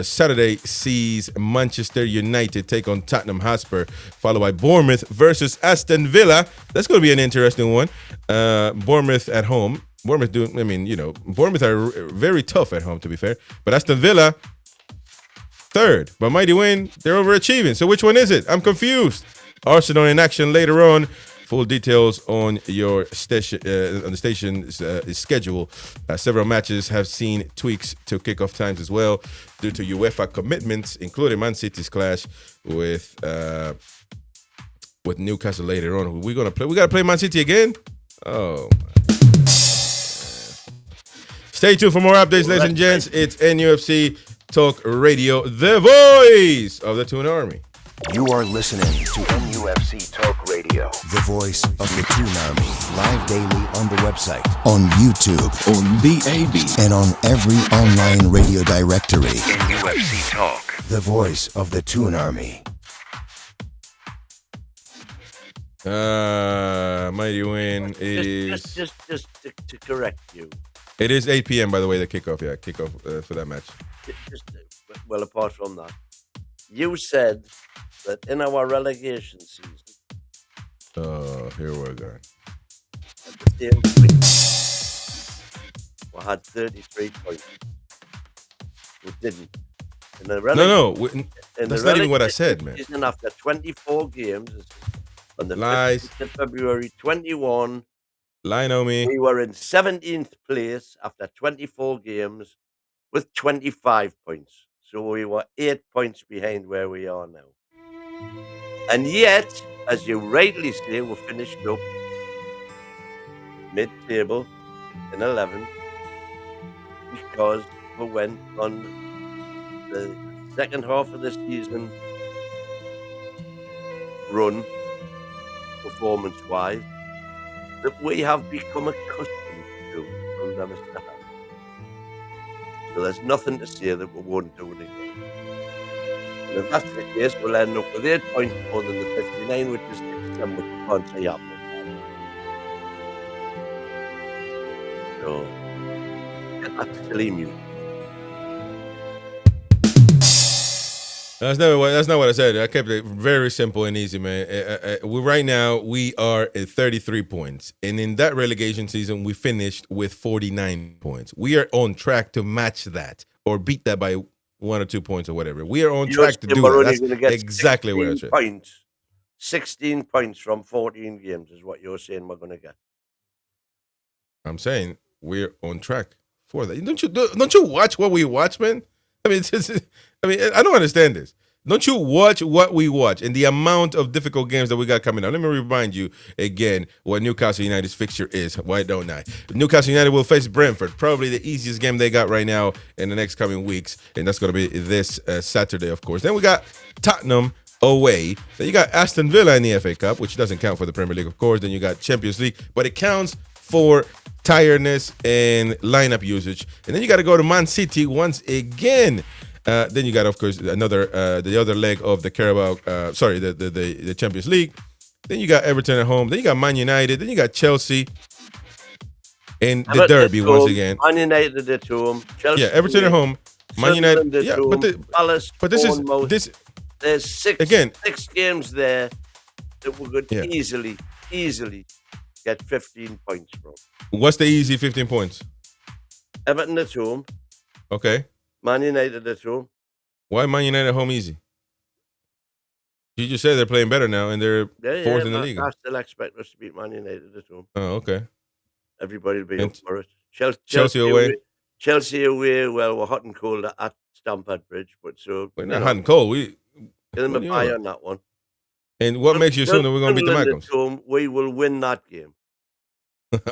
Saturday sees Manchester United take on Tottenham Hotspur, followed by Bournemouth versus Aston Villa. That's going to be an interesting one. Bournemouth at home. Bournemouth are very tough at home, to be fair. But Aston Villa, third, but mighty win, they're overachieving. So which one is it? I'm confused. Arsenal in action later on. Full details on your station, on the station's schedule. Several matches have seen tweaks to kickoff times as well due to UEFA commitments, including Man City's clash with Newcastle later on. We gotta play Man City again. Oh. Stay tuned for more updates, ladies and gents. It's NUFC Talk Radio, the voice of the Toon Army. You are listening to NUFC Talk Radio, the voice of the Toon Army. Live daily on the website, on YouTube, on DAB, and on every online radio directory. NUFC Talk. The voice of the Toon Army. Mighty win is just to correct you. It is 8 p.m. by the way. The kickoff, for that match. Well, apart from that, you said that in our relegation season, oh, here we're going. At the same point, we had 33 points. We didn't. That's not even what I said, man. Season after 24 games, on the Lies. 15th of February 21, Lie on me. we were in 17th place after 24 games with 25 points. So we were 8 points behind where we are now. And yet, as you rightly say, we finished up mid-table in 11th because we went on the second half of the season run, performance-wise, that we have become accustomed to under Mr. Howe. So there's nothing to say that we won't do it again. And if that's the case, we'll end up with 8 points more than the 59, which is 67, which you can't say happening. So, get that silly music. That's not what I said. I kept it very simple and easy, man. Right now, we are at 33 points. And in that relegation season, we finished with 49 points. We are on track to match that or beat that by 1 or 2 points or whatever. We are on track to do that. That's exactly what I said. 16 points from 14 games is what you're saying we're going to get. I'm saying we're on track for that. Don't you watch what we watch, man? I mean, I don't understand this. Don't you watch what we watch and the amount of difficult games that we got coming up? Let me remind you again what Newcastle United's fixture is. Why don't I? Newcastle United will face Brentford, probably the easiest game they got right now in the next coming weeks, and that's going to be this Saturday, of course. Then we got Tottenham away. Then you got Aston Villa in the FA Cup, which doesn't count for the Premier League, of course. Then you got Champions League, but it counts for tiredness and lineup usage. And then you got to go to Man City once again. Then you got, of course, the other leg of the Carabao, the Champions League. Then you got Everton at home. Then you got Man United. Then you got Chelsea. And the derby once again. Man United at home. Chelsea, yeah, Everton at home. Man United. Yeah, Palace, but this. There's six games there that we could easily get 15 points from. What's the easy 15 points? Everton at home. Okay. Man United at home. Why Man United at home easy? You just said they're playing better now and they're fourth in the league. I still expect us to beat Man United at home. Oh, okay. Everybody will be up for it. Chelsea away. Chelsea away. Well, we're hot and cold at Stamford Bridge, but so we're not hot and cold. Give them a buy on that one. And what makes you assume that we're going to beat the Malcolms? We will win that game.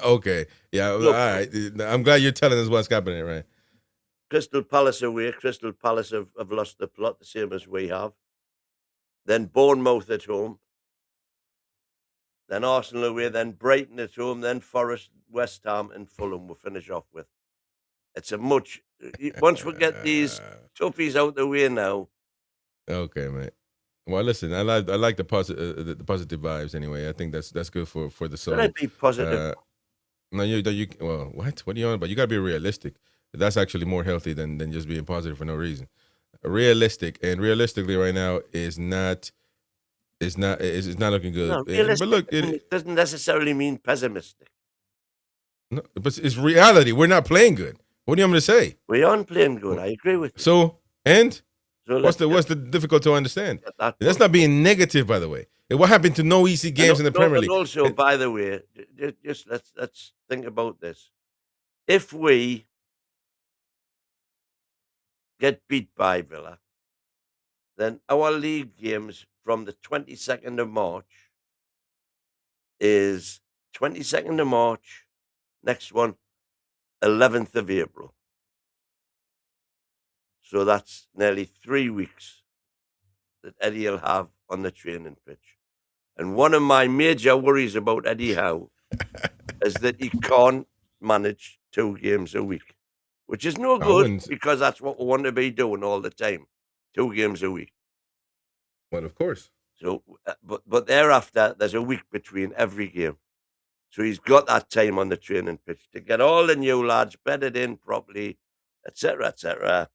Okay. Yeah. Look, all right. I'm glad you're telling us what's happening, right? Crystal Palace away. Crystal Palace have lost the plot, the same as we have. Then Bournemouth at home. Then Arsenal away. Then Brighton at home. Then Forest, West Ham, and Fulham we'll finish off with. It's a much... Once we get these toughies out the way now. Okay, mate. Well, listen, I like the positive vibes anyway. I think that's good for the soul. Can I be positive? No, you. Well, what? What are you on about? You gotta be realistic. That's actually more healthy than just being positive for no reason. Realistically right now is not looking good. No, but look, it doesn't necessarily mean pessimistic. No, but it's reality. We're not playing good. What do you want me to say? We aren't playing good. I agree with you. So what's the difficult to understand? That's not being negative, by the way. What happened to no easy games in the Premier League? Also, by the way, just let's think about this. If we get beat by Villa, then our league games from the 22nd of March is 22nd of March, next one, 11th of April. So that's nearly 3 weeks that Eddie will have on the training pitch. And one of my major worries about Eddie Howe is that he can't manage 2 games a week. Which is no good because that's what we want to be doing all the time. 2 games a week. Well, of course. So, but thereafter, there's a week between every game. So he's got that time on the training pitch to get all the new lads bedded in properly, etc., etc.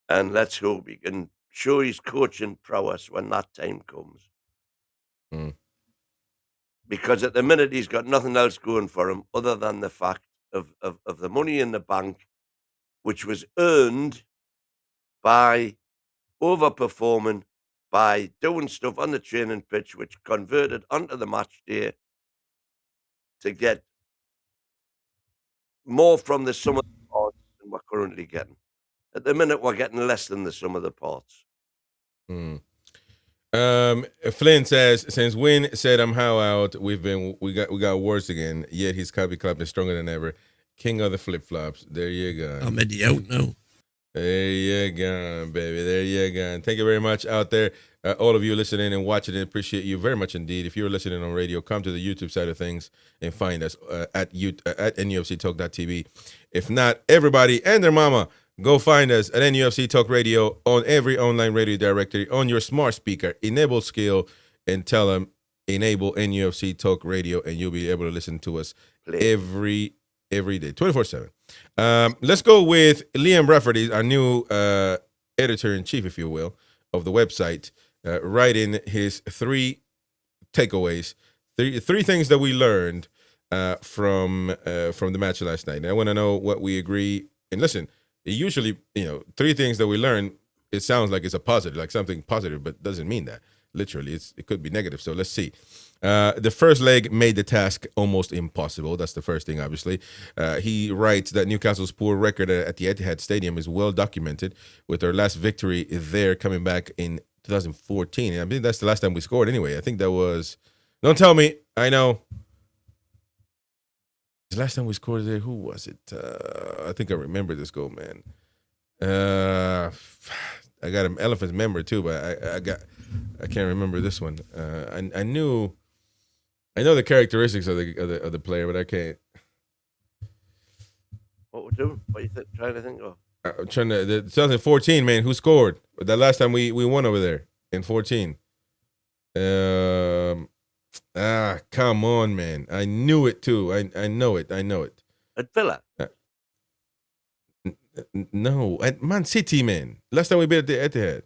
And let's hope he can show his coaching prowess when that time comes. Mm. Because at the minute, he's got nothing else going for him other than the fact of the money in the bank, which was earned by overperforming, by doing stuff on the training pitch, which converted onto the match day to get more from the sum of the parts than we're currently getting. At the minute, we're getting less than the sum of the parts. Flynn says, since Wynn said I'm how out, we got worse again. Yet his copy club is stronger than ever. King of the flip flops. There you go. I'm Eddie out now. There you go, baby. There you go. Thank you very much out there, all of you listening and watching. And appreciate you very much indeed. If you're listening on radio, come to the YouTube side of things and find us at NUFC Talk TV. If not, everybody and their mama, go find us at NUFC Talk Radio on every online radio directory on your smart speaker. Enable skill and tell them enable NUFC Talk Radio, and you'll be able to listen to us every day, 24/7. Let's go with Liam Rafferty, our new editor-in-chief, if you will, of the website, writing his 3 takeaways, three things that we learned from the match last night. And I want to know what we agree. And listen, usually, 3 things that we learn, it sounds like it's a positive, like something positive, but doesn't mean that. Literally, it could be negative. So let's see. The first leg made the task almost impossible. That's the first thing, obviously. He writes that Newcastle's poor record at the Etihad Stadium is well documented, with their last victory there coming back in 2014. And I think that's the last time we scored anyway. I think that was... Don't tell me. I know. The last time we scored there, who was it? I think I remember this goal, man. I got an elephant's memory too, but I can't remember this one. I know the characteristics of the player, but I can't. What we're doing? What are you trying to think of? I'm trying to. 2014, man. Who scored? The last time we won over there in 14. Come on, man. I knew it too. I know it. At Villa? No, at Man City, man. Last time we beat at the Etihad.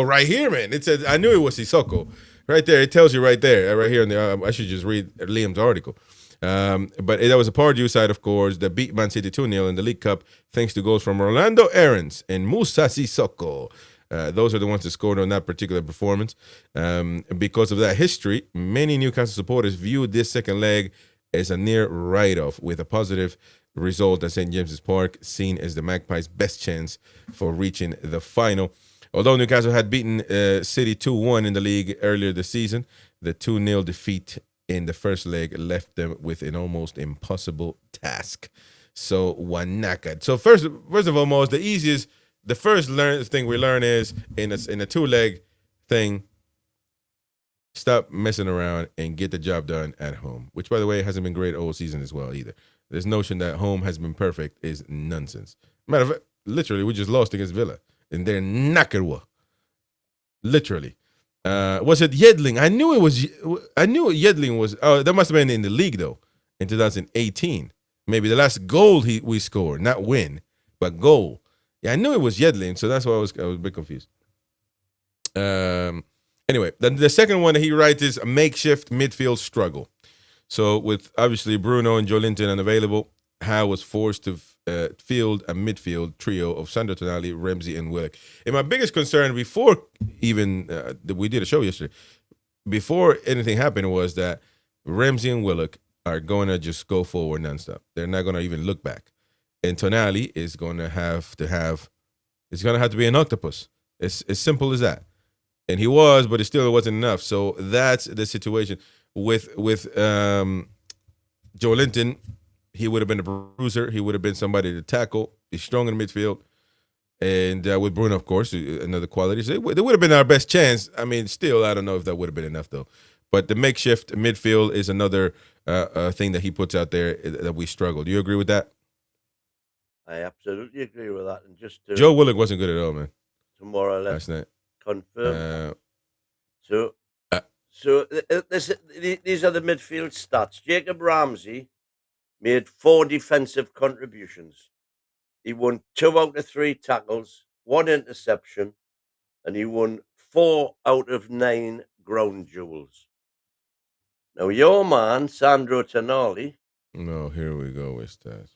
Right here, man. It says I knew it was Sissoko. Right there, it tells you right there, right here. I should just read Liam's article. But that was a Pardew side, of course, that beat Man City 2-0 in the League Cup, thanks to goals from Orlando Aarons and Moussa Sissoko. Those are the ones that scored on that particular performance. Because of that history, many Newcastle supporters viewed this second leg as a near write-off, with a positive result at St. James's Park seen as the Magpies' best chance for reaching the final. Although Newcastle had beaten City 2-1 in the league earlier this season, the 2-0 defeat in the first leg left them with an almost impossible task. So, Wanaka. So first of all, the first thing we learn is in a two-leg thing, stop messing around and get the job done at home, which, by the way, hasn't been great all season as well either. This notion that home has been perfect is nonsense. Matter of fact, literally, we just lost against Villa, and they're knackered. Literally. Was it Yedling? I knew Yedling was. Oh, that must have been in the league, though, in 2018. Maybe the last goal we scored, not win, but goal. Yeah, I knew it was Yedling, so that's why I was a bit confused. Anyway, the second one that he writes is a makeshift midfield struggle. So with obviously Bruno and Joelinton unavailable, Howe was forced to field a midfield trio of Sandro Tonali, Ramsey, and Willock. And my biggest concern before even we did a show yesterday, before anything happened, was that Ramsey and Willock are going to just go forward nonstop. They're not going to even look back. And Tonali is going to have to be an octopus. It's as simple as that. And he was, but it wasn't enough. So that's the situation. With Joelinton, he would have been a bruiser. He would have been somebody to tackle. He's strong in the midfield. And with Bruno, of course, another quality. So they would have been our best chance. I mean, still, I don't know if that would have been enough, though. But the makeshift midfield is another thing that he puts out there that we struggle. Do you agree with that? I absolutely agree with that. And just Joe Willock wasn't good at all, man. Tomorrow, let's confirm. So these are the midfield stats. Jacob Ramsey made 4 defensive contributions. He won 2 out of 3 tackles, 1 interception, and he won 4 out of 9 ground duels. Now, your man, Sandro Tonali. No, here we go with stats.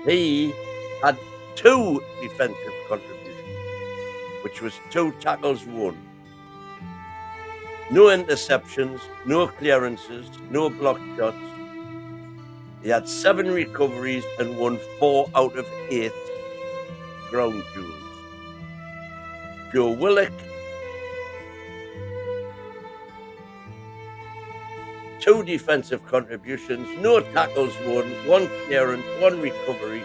He had 2 defensive contributions, which was 2 tackles won. No interceptions, no clearances, no blocked shots. He had 7 recoveries and won 4 out of 8 ground duels. Joe Willock, 2 defensive contributions, no tackles won, 1 clearance, 1 recovery,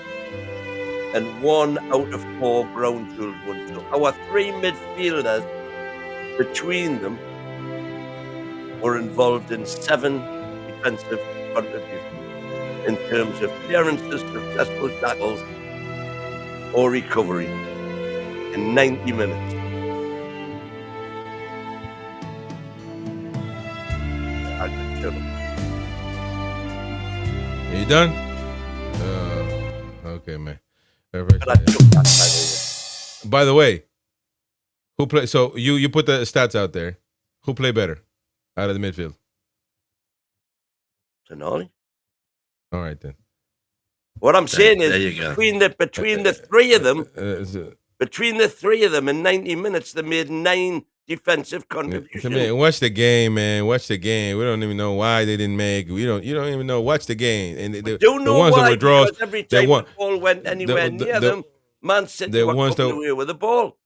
and 1 out of 4 ground duels won. So our 3 midfielders, between them, were involved in 7 defensive contributions in terms of clearances, successful tackles, or recovery in 90 minutes. Are you done? Okay, man. By the way, who play? So you put the stats out there. Who play better out of the midfield? Tonali. All right then. What I'm saying is between the 3 of them, between the 3 of them in 90 minutes, they made 9 defensive contribution. Man, watch the game, man. Watch the game. We don't even know why they didn't make. You don't even know. Watch the game. And the ones that were draws, because every time the ball went anywhere near them, Man City were coming away with the ball.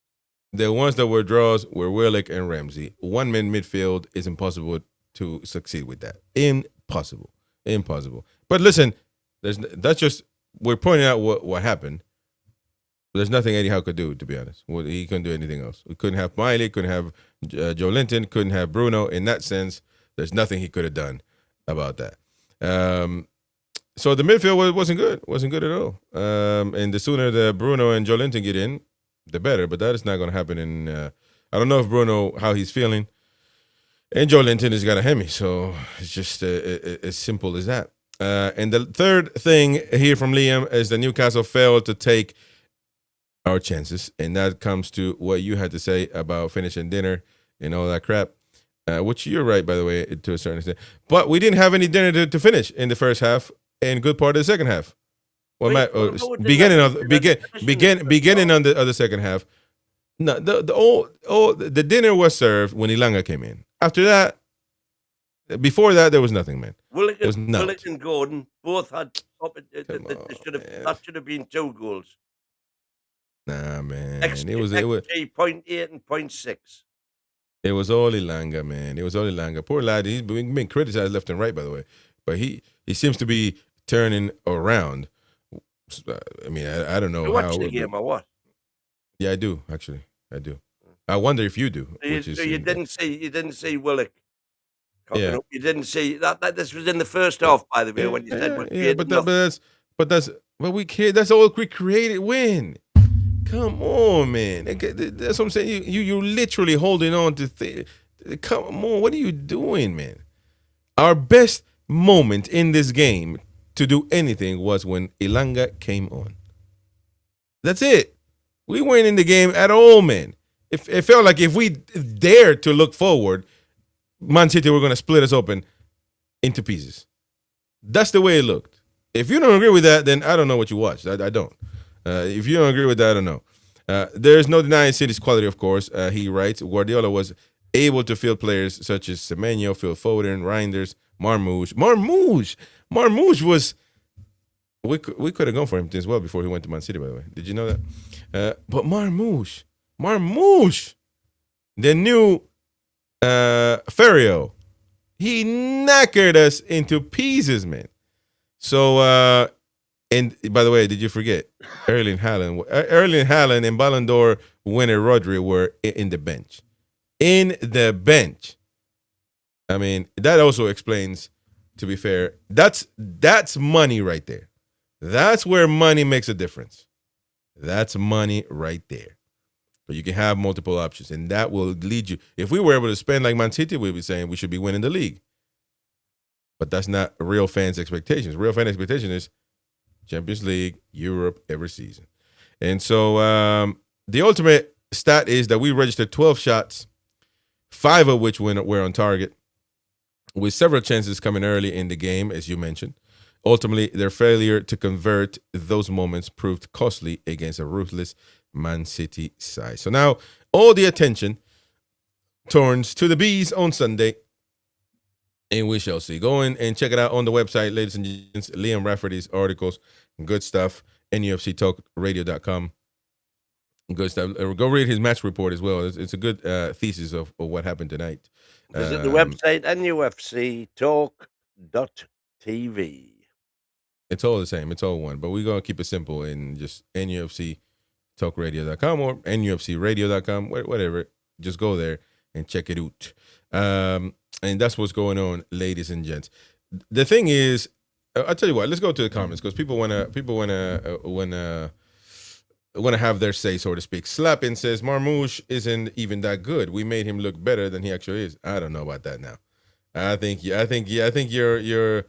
The ones that were draws were Willock and Ramsey. One-man midfield is impossible to succeed with that. Impossible. But listen, that's just, we're pointing out what happened. There's nothing Eddie Howe could do, to be honest. He couldn't do anything else. We couldn't have Miley, couldn't have Joe Linton, couldn't have Bruno. In that sense, there's nothing he could have done about that. So the midfield wasn't good at all. And the sooner the Bruno and Joe Linton get in, the better. But that is not going to happen. And I don't know if Bruno, how he's feeling. And Joe Linton has got a Hemi, so it's just as simple as that. And the third thing here from Liam is that Newcastle failed to take our chances, and that comes to what you had to say about finishing dinner and all that crap, which you're right, by the way, to a certain extent. But we didn't have any dinner to finish in the first half and good part of the second half. Well, beginning of the second half. No, the dinner was served when Ilanga came in. After that, before that, there was nothing, man. Willock and Gordon both had that should have been 2 goals. Nah, man. It was 0.8 and 0.6. It was all Ilanga, man. It was all Ilanga. Poor lad. He's been criticized left and right, by the way. But he seems to be turning around. I mean, I don't know. You watch the game or what? Yeah, I do, actually. I do. I wonder if you do. So you didn't see Willock. Yeah. You didn't see that. This was in the first half, by the way, when you said. That's all we created. Win. Come on, man. That's what I'm saying. You're literally holding on to come on. What are you doing, man? Our best moment in this game to do anything was when Ilanga came on. That's it. We weren't in the game at all, man. It felt like if we dared to look forward, Man City were going to split us open into pieces. That's the way it looked. If you don't agree with that, then I don't know what you watched. I don't. If you don't agree with that, I don't know. There's no denying City's quality, of course. He writes, Guardiola was able to field players such as Semenyo, Phil Foden, Reinders, Marmoush. Marmoush was... We could have gone for him as well before he went to Man City, by the way. Did you know that? But Marmoush, the new Ferrio, he knackered us into pieces, man. So, and by the way, did you forget Erling Haaland and Ballon d'Or winner Rodri were in the bench. In the bench. I mean, that also explains, to be fair, that's money right there. That's where money makes a difference. That's money right there. But you can have multiple options, and that will lead you. If we were able to spend like Man City, we'd be saying we should be winning the league. But that's not real fans' expectations. Real fan expectation is Champions League, Europe, every season. And so the ultimate stat is that we registered 12 shots, 5 of which were on target, with several chances coming early in the game, as you mentioned. Ultimately, their failure to convert those moments proved costly against a ruthless Man City side. So now all the attention turns to the Bees on Sunday, and we shall see. Go in and check it out on the website, ladies and gents. Liam Rafferty's articles, good stuff. NUFC Talk Radio.com. Good stuff. Go read his match report as well. It's a good thesis of what happened tonight. Visit the website, NUFC Talk.tv. It's all the same. It's all one. But we're going to keep it simple and just NUFC Talk Radio.com or NUFCRadio.com, whatever. Just go there and check it out. And that's what's going on, ladies and gents. The thing is, I'll tell you what. Let's go to the comments because people wanna have their say, so to speak. Slappin says Marmoush isn't even that good. We made him look better than he actually is. I don't know about that now. I think you're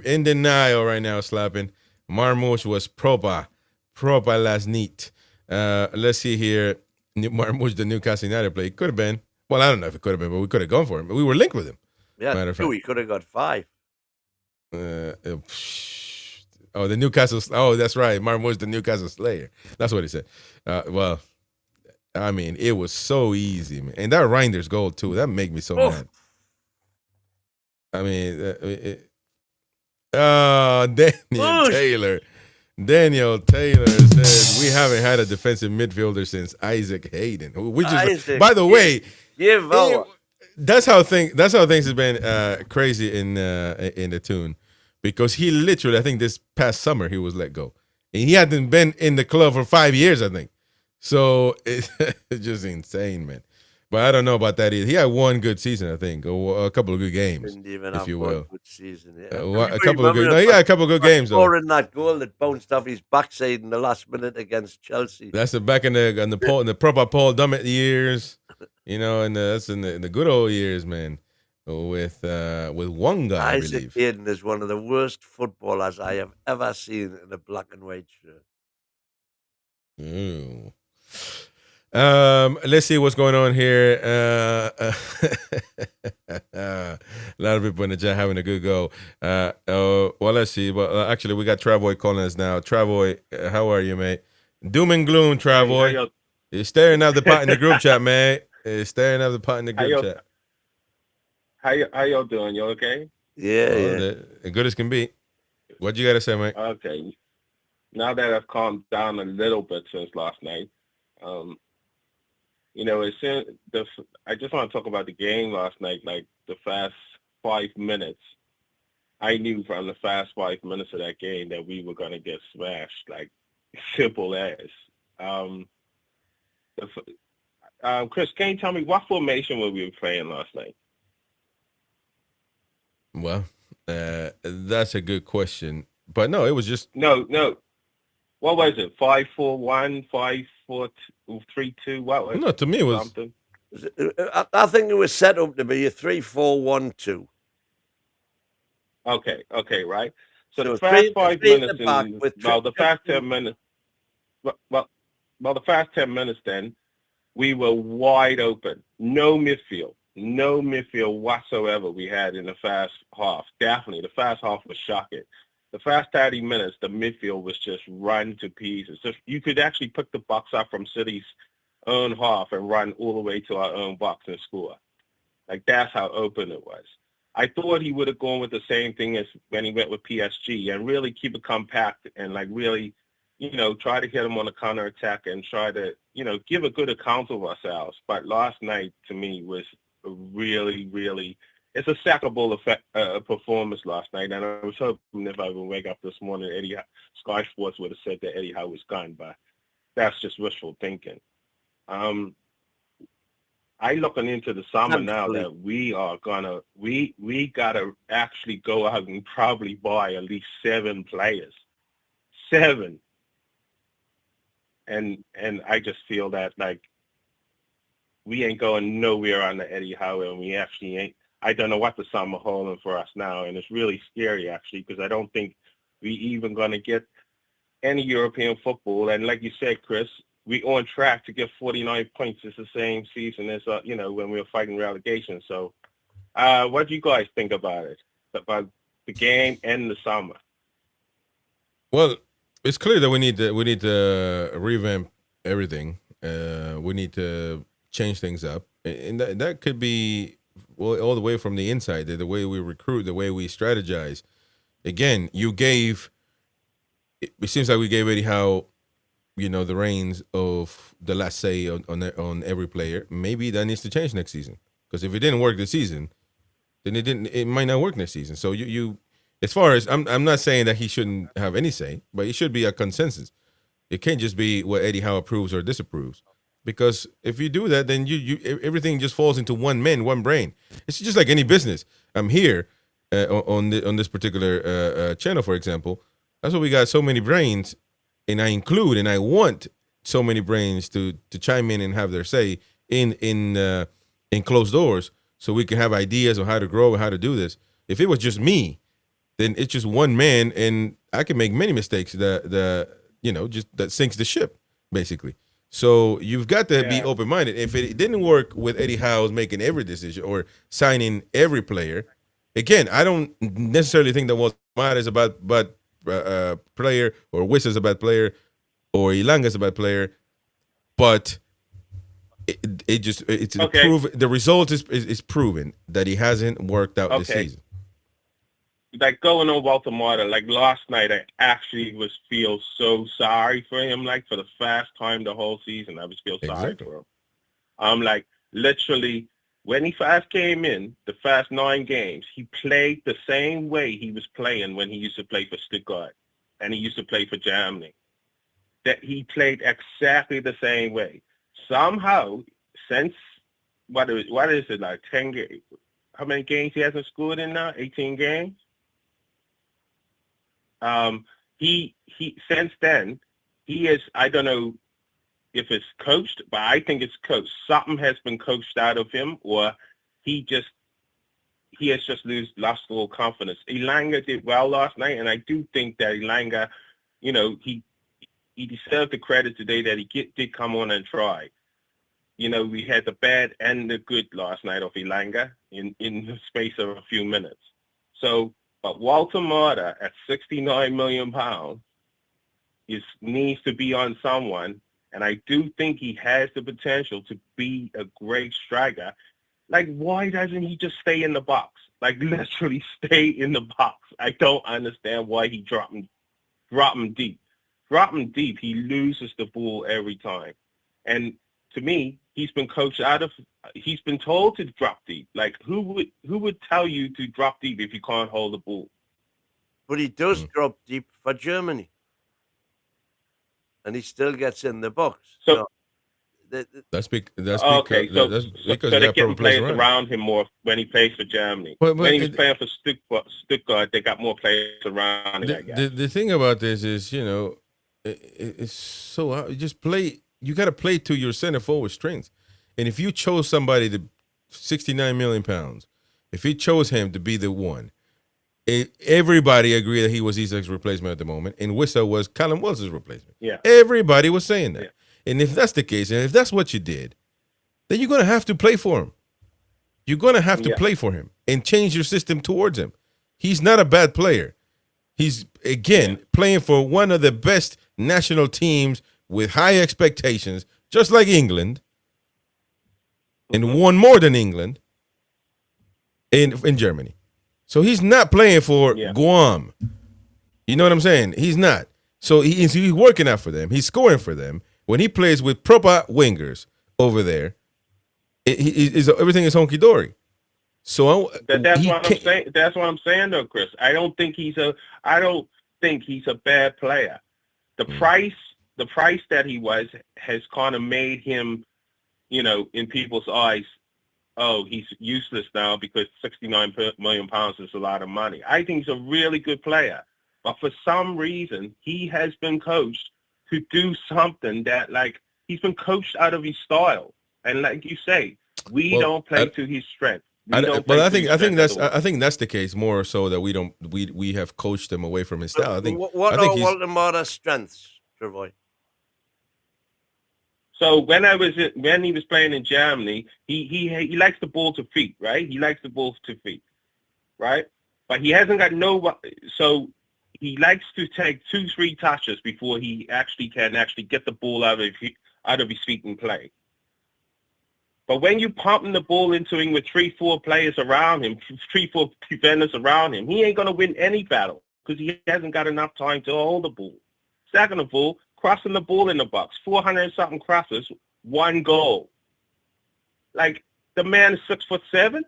in denial right now, Slappin. Marmoush was proper last night. Let's see here. Marmoush, the Newcastle United play. Could have been. Well, I don't know if it could have been, but we could have gone for him. We were linked with him. Yeah, we could have got 5. The Newcastle. Oh, that's right. Marmoush, the Newcastle Slayer. That's what he said. Well, I mean, it was so easy, man. And that Reinders goal too. That make me so mad. I mean, Daniel Taylor says we haven't had a defensive midfielder since Isaac Hayden, which is, by the way, that's how things have been crazy in the Toon, because he literally, I think this past summer he was let go, and he hadn't been in the club for 5 years, I think. So it's just insane, man. But I don't know about that either. He had one good season, I think, or a couple of good games, Didn't even if have you one will. good season. Yeah. A couple of good. No, he had a couple of good games though. Scoring that goal that bounced off his backside in the last minute against Chelsea. That's the back in the proper Paul Dummett years, you know, and that's in the good old years, man. With one guy, I believe. Isaac Hayden is one of the worst footballers I have ever seen in a black and white shirt. Ooh. Let's see what's going on here. A lot of people in the chat having a good go. Well, let's see. Well, actually, we got Travoy calling us now. Travoy, how are you, mate? Doom and gloom, Travoy. You're staring at the pot in the group chat, man. You're staring at the pot in the group chat. How y'all doing? You okay? Yeah. As good as can be. What you got to say, mate? Okay. Now that I've calmed down a little bit since last night, you know, I just want to talk about the game last night, like the first 5 minutes. I knew from the first 5 minutes of that game that we were going to get smashed, like simple as. Chris, can you tell me what formation were we playing last night? Well, that's a good question. But no, it was just... No. What was it? 5-4-1, 5-4-3-2? What was it? No, to me it was... Something? I think it was set up to be a 3-4-1-2. Okay, right. So the first 5 minutes, the first 10 minutes, the first 10 minutes then, we were wide open. No midfield whatsoever we had in the first half. Definitely, the first half was shocking. The first 30 minutes, the midfield was just run to pieces. So you could actually pick the box up from City's own half and run all the way to our own box and score. Like, that's how open it was. I thought he would have gone with the same thing as when he went with PSG and really keep it compact and, like, really, you know, try to hit him on the counterattack and try to, you know, give a good account of ourselves. But last night, to me, was really, really... It's a sackable performance last night, and I was hoping if I would wake up this morning, Sky Sports would have said that Eddie Howe was gone, but that's just wishful thinking. I looking into the summer now that we gotta actually go out and probably buy at least 7 players, 7, and I just feel that like we ain't going nowhere on the Eddie Howe, and we actually ain't. I don't know what the summer holding for us now, and it's really scary, actually, because I don't think we even going to get any European football. And like you said, Chris, we on track to get 49 points. It's the same season as, you know, when we were fighting relegation. So what do you guys think about it, about the game and the summer? Well, it's clear that we need to revamp everything. We need to change things up. And that could be... Well, all the way from the inside, the way we recruit, the way we strategize. Again, it seems like we gave Eddie Howe, you know, the reins of the last say on every player. Maybe that needs to change next season, because if it didn't work this season, then it might not work next season. So you as far as I'm not saying that he shouldn't have any say, but it should be a consensus. It can't just be what Eddie Howe approves or disapproves. Because if you do that, then you everything just falls into one man, one brain. It's just like any business. I'm here on this particular channel, for example. That's why we got so many brains, and I want so many brains to chime in and have their say in closed doors, so we can have ideas on how to grow and how to do this. If it was just me, then it's just one man, and I can make many mistakes that sinks the ship, basically. So you've got to be open-minded. If it didn't work with Eddie Howe's making every decision or signing every player, again, I don't necessarily think that what matters about player or Wissa's a bad player or Ilanga's a bad player, but it's okay. the result is proven that he hasn't worked out this season. Like going on Walter Marta, like last night, I actually feel so sorry for him. Like for the first time the whole season, I feel sorry for him. I'm like, literally, when he first came in, the first 9 games, he played the same way he was playing when he used to play for Stuttgart and he used to play for Germany. That he played exactly the same way. Somehow, since what is it, like 10 games? How many games he hasn't scored in now? 18 games? He since then, he is, I don't know if it's coached, but I think it's coached. Something has been coached out of him, or he has just lost all confidence. Elanga did well last night, and I do think that Elanga, you know, he deserved the credit today that he did come on and try. You know, we had the bad and the good last night of Elanga in the space of a few minutes. So, but Walter Marta at £69 million needs to be on someone, and I do think he has the potential to be a great striker. Like, why doesn't he just stay in the box? Like, literally stay in the box. I don't understand why he drop him deep. Drop him deep, he loses the ball every time. And to me, he's been told to drop deep. Like, who would tell you to drop deep if you can't hold the ball? But he does drop deep for Germany. And he still gets in the box. So that's because they're getting players around him more when he plays for Germany. When he was playing for Stuttgart, they got more players around him, I guess. The thing about this is, you know, it's so hard. You got to play to your center forward strengths. And if you chose somebody to £69 million, if he chose him to be the one, everybody agreed that he was Isak's replacement at the moment, and Wissa was Callum Wilson's replacement. Yeah. Everybody was saying that. Yeah. And if that's the case, and if that's what you did, then you're going to have to play for him. You're going to have to play for him and change your system towards him. He's not a bad player. He's, again, playing for one of the best national teams with high expectations, just like England, and won more than England in Germany. So he's not playing for Guam. You know what I'm saying? He's not. So he's working out for them. He's scoring for them. When he plays with proper wingers over there, everything is honky dory. So that's what I'm saying. That's what I'm saying, though, Chris. I don't think he's a bad player. The price that he was has kind of made him, you know, in people's eyes, oh, he's useless now because £69 million is a lot of money. I think he's a really good player, but for some reason he has been coached to do something that, like, he's been coached out of his style, and like you say, we don't play to his strength. I think that's the case more so that we have coached him away from his style. I think what are Walter Marta's strengths, Travoy? So when he was playing in Germany, he likes the ball to feet, right? He likes the ball to feet, right? But he hasn't got so he likes to take 2-3 touches before he can get the ball out of his feet and play. But when you pumping the ball into him with 3-4 players around him, 3-4 defenders around him, he ain't gonna win any battle because he hasn't got enough time to hold the ball. Second of all, crossing the ball in the box, 400-something crosses, 1 goal. Like, the man is 6'7".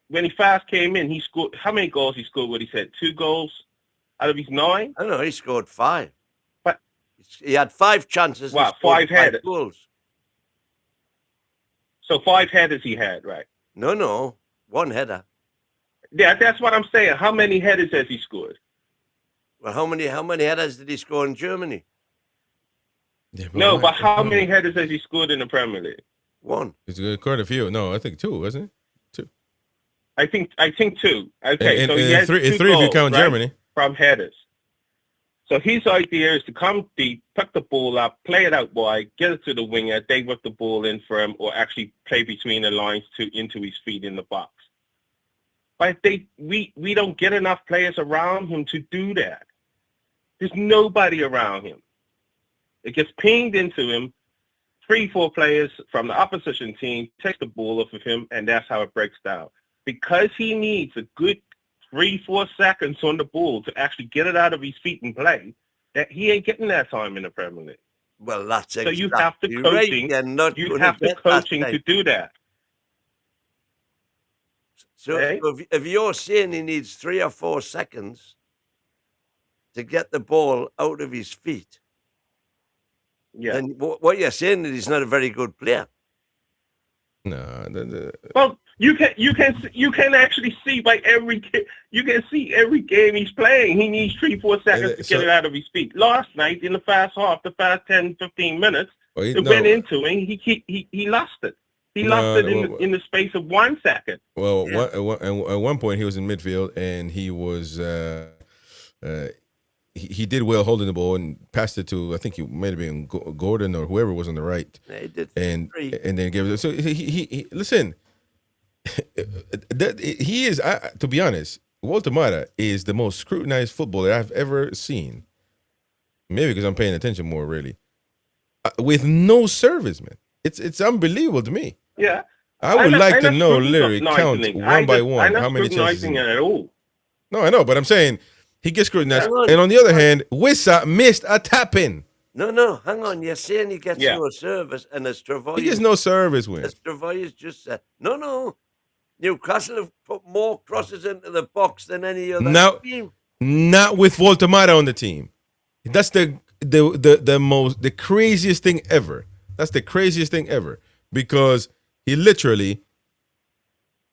When he first came in, he scored. How many goals he scored? What he said, 2 goals out of his 9. I don't know. He scored 5. But he had 5 chances. Wow, 5 headers. Goals. So 5 headers he had, right? No, 1 header. Yeah, that's what I'm saying. How many headers has he scored? Well, how many headers did he score in Germany? Yeah, but how many headers has he scored in the Premier League? 1. It's quite a few. No, I think 2, wasn't it? 2. I think 2. Okay, and, so he has 3 2 if goals, you count right, Germany from headers. So his idea is to come deep, pick the ball up, play it out wide, get it to the winger, they whip the ball in for him, or actually play between the lines into his feet in the box. But we don't get enough players around him to do that. There's nobody around him. It gets pinged into him 3-4 players from the opposition team takes the ball off of him, and that's how it breaks down. Because he needs a good 3-4 seconds on the ball to actually get it out of his feet and play, that he ain't getting that time in the Premier League. Well, that's so you have the coaching. Right. You have the coaching to do that. So if you're saying he needs 3 or 4 seconds to get the ball out of his feet, then what you're saying is he's not a very good player. No. Well, you can actually see by every game he's playing, he needs 3-4 seconds to get it out of his feet. Last night in the first half, the first 10-15 minutes, it went into him. He lost it. He lost it in the space of 1 second. Well, at one point he was in midfield and he was he did well holding the ball and passed it to, I think he might have been Gordon or whoever was on the right. Yeah, he did. And then gave it. So he listen. He is, to be honest, Walter Mata is the most scrutinized footballer I've ever seen. Maybe because I'm paying attention more, really. With no service, man. It's unbelievable to me. Yeah. I would like to know, literally, count one by one how many chances. I'm not scrutinizing it at all. No, I know, but I'm saying he gets scrutinized. And on the other hand, Wissa missed a tap-in. No, hang on. You're saying he gets no service, and as Travaille... He gets no service, Win. As Travaille just said, no. Newcastle have put more crosses into the box than any other team. Not with Walter Mata on the team. That's the craziest thing ever. That's the craziest thing ever. Because he literally...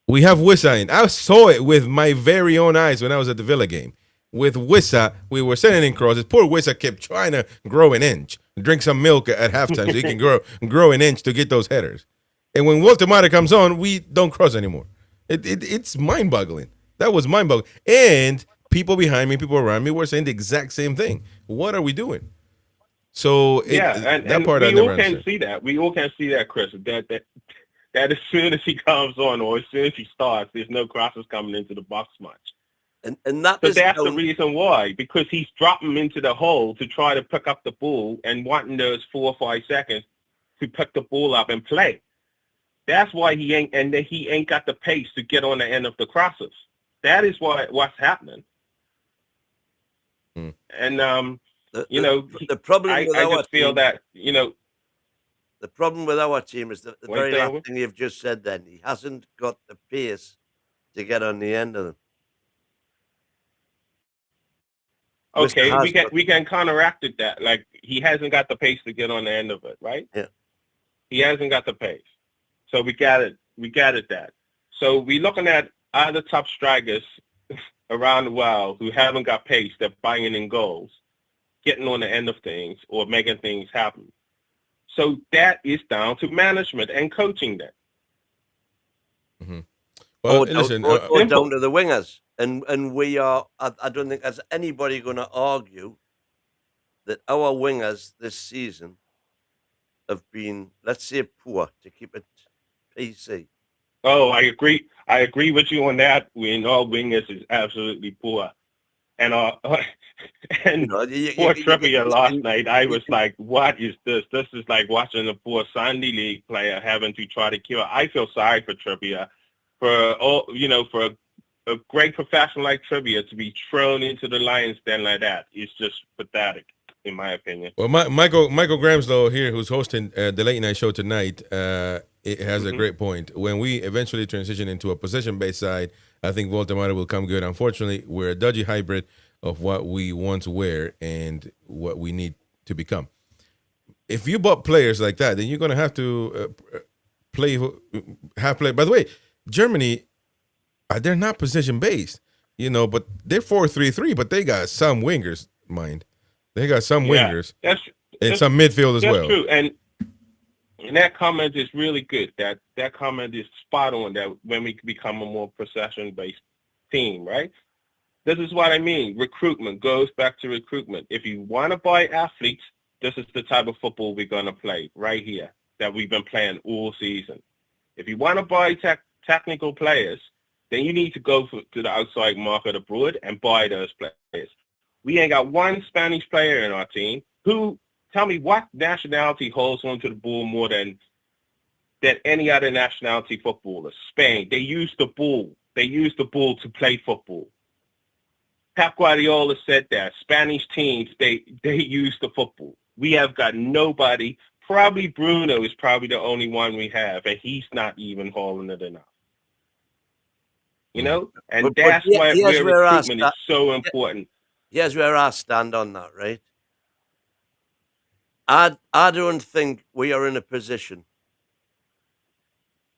We have Wissa in. I saw it with my very own eyes when I was at the Villa game. With Wissa, we were sending in crosses. Poor Wissa kept trying to grow an inch. Drink some milk at halftime so he can grow an inch to get those headers. And when Walter Mata comes on, we don't cross anymore. It's mind-boggling. That was mind-boggling. And people behind me, people around me were saying the exact same thing. What are we doing? So that part I never understood. We all can see that, Chris. That as soon as he comes on or as soon as he starts, there's no crosses coming into the box much. And that's the reason why, because he's dropping into the hole to try to pick up the ball and wanting those 4 or 5 seconds to pick the ball up and play. That's why he ain't got the pace to get on the end of the crosses. That is what's happening. And the problem I just feel that the problem with our team is the very last thing you've just said. Then he hasn't got the pace to get on the end of them. Okay, we can counteract it that. Like, he hasn't got the pace to get on the end of it, right? Yeah. He hasn't got the pace. So we got it that. So we're looking at other top strikers around the world who haven't got pace, they're banging in goals, getting on the end of things or making things happen. So that is down to management and coaching then. Mm-hmm. Well, or down to the wingers. And we are, I don't think there's anybody going to argue that our wingers this season have been, let's say, poor, to keep it PC. Oh, I agree. I agree with you on that. Our wingers is absolutely poor. And poor Trippier last night, I was like, what is this? This is like watching a poor Sunday League player having to try to kill. I feel sorry for Trippier, for a great professional like Trippier to be thrown into the lion's den like that is just pathetic, in my opinion. Well, Michael Gramslow here, who's hosting the late night show tonight, it has a great point. When we eventually transition into a possession-based side, I think Walter Mata will come good. Unfortunately, we're a dodgy hybrid of what we once were and what we need to become. If you bought players like that, then you're going to have to play. By the way, Germany, they're not position-based, but they're 4-3-3, but they got some wingers, mind. They got some wingers and some midfield as well. That's true, and that comment is really good. That comment is spot on, that when we become a more possession-based team, right? This is what I mean. Recruitment goes back to recruitment. If you want to buy athletes, this is the type of football we're going to play right here that we've been playing all season. If you want to buy technical players, then you need to go to the outside market abroad and buy those players. We ain't got one Spanish player in our team. Who Tell me what nationality holds onto the ball more than any other nationality footballer? Spain. They use the ball. They use the ball to play football. Pep Guardiola said that. Spanish teams, they use the football. We have got nobody. Probably Bruno is probably the only one we have, and he's not even hauling it enough. You know? And that's why recruitment is so important. Here's where I stand on that, right? I don't think we are in a position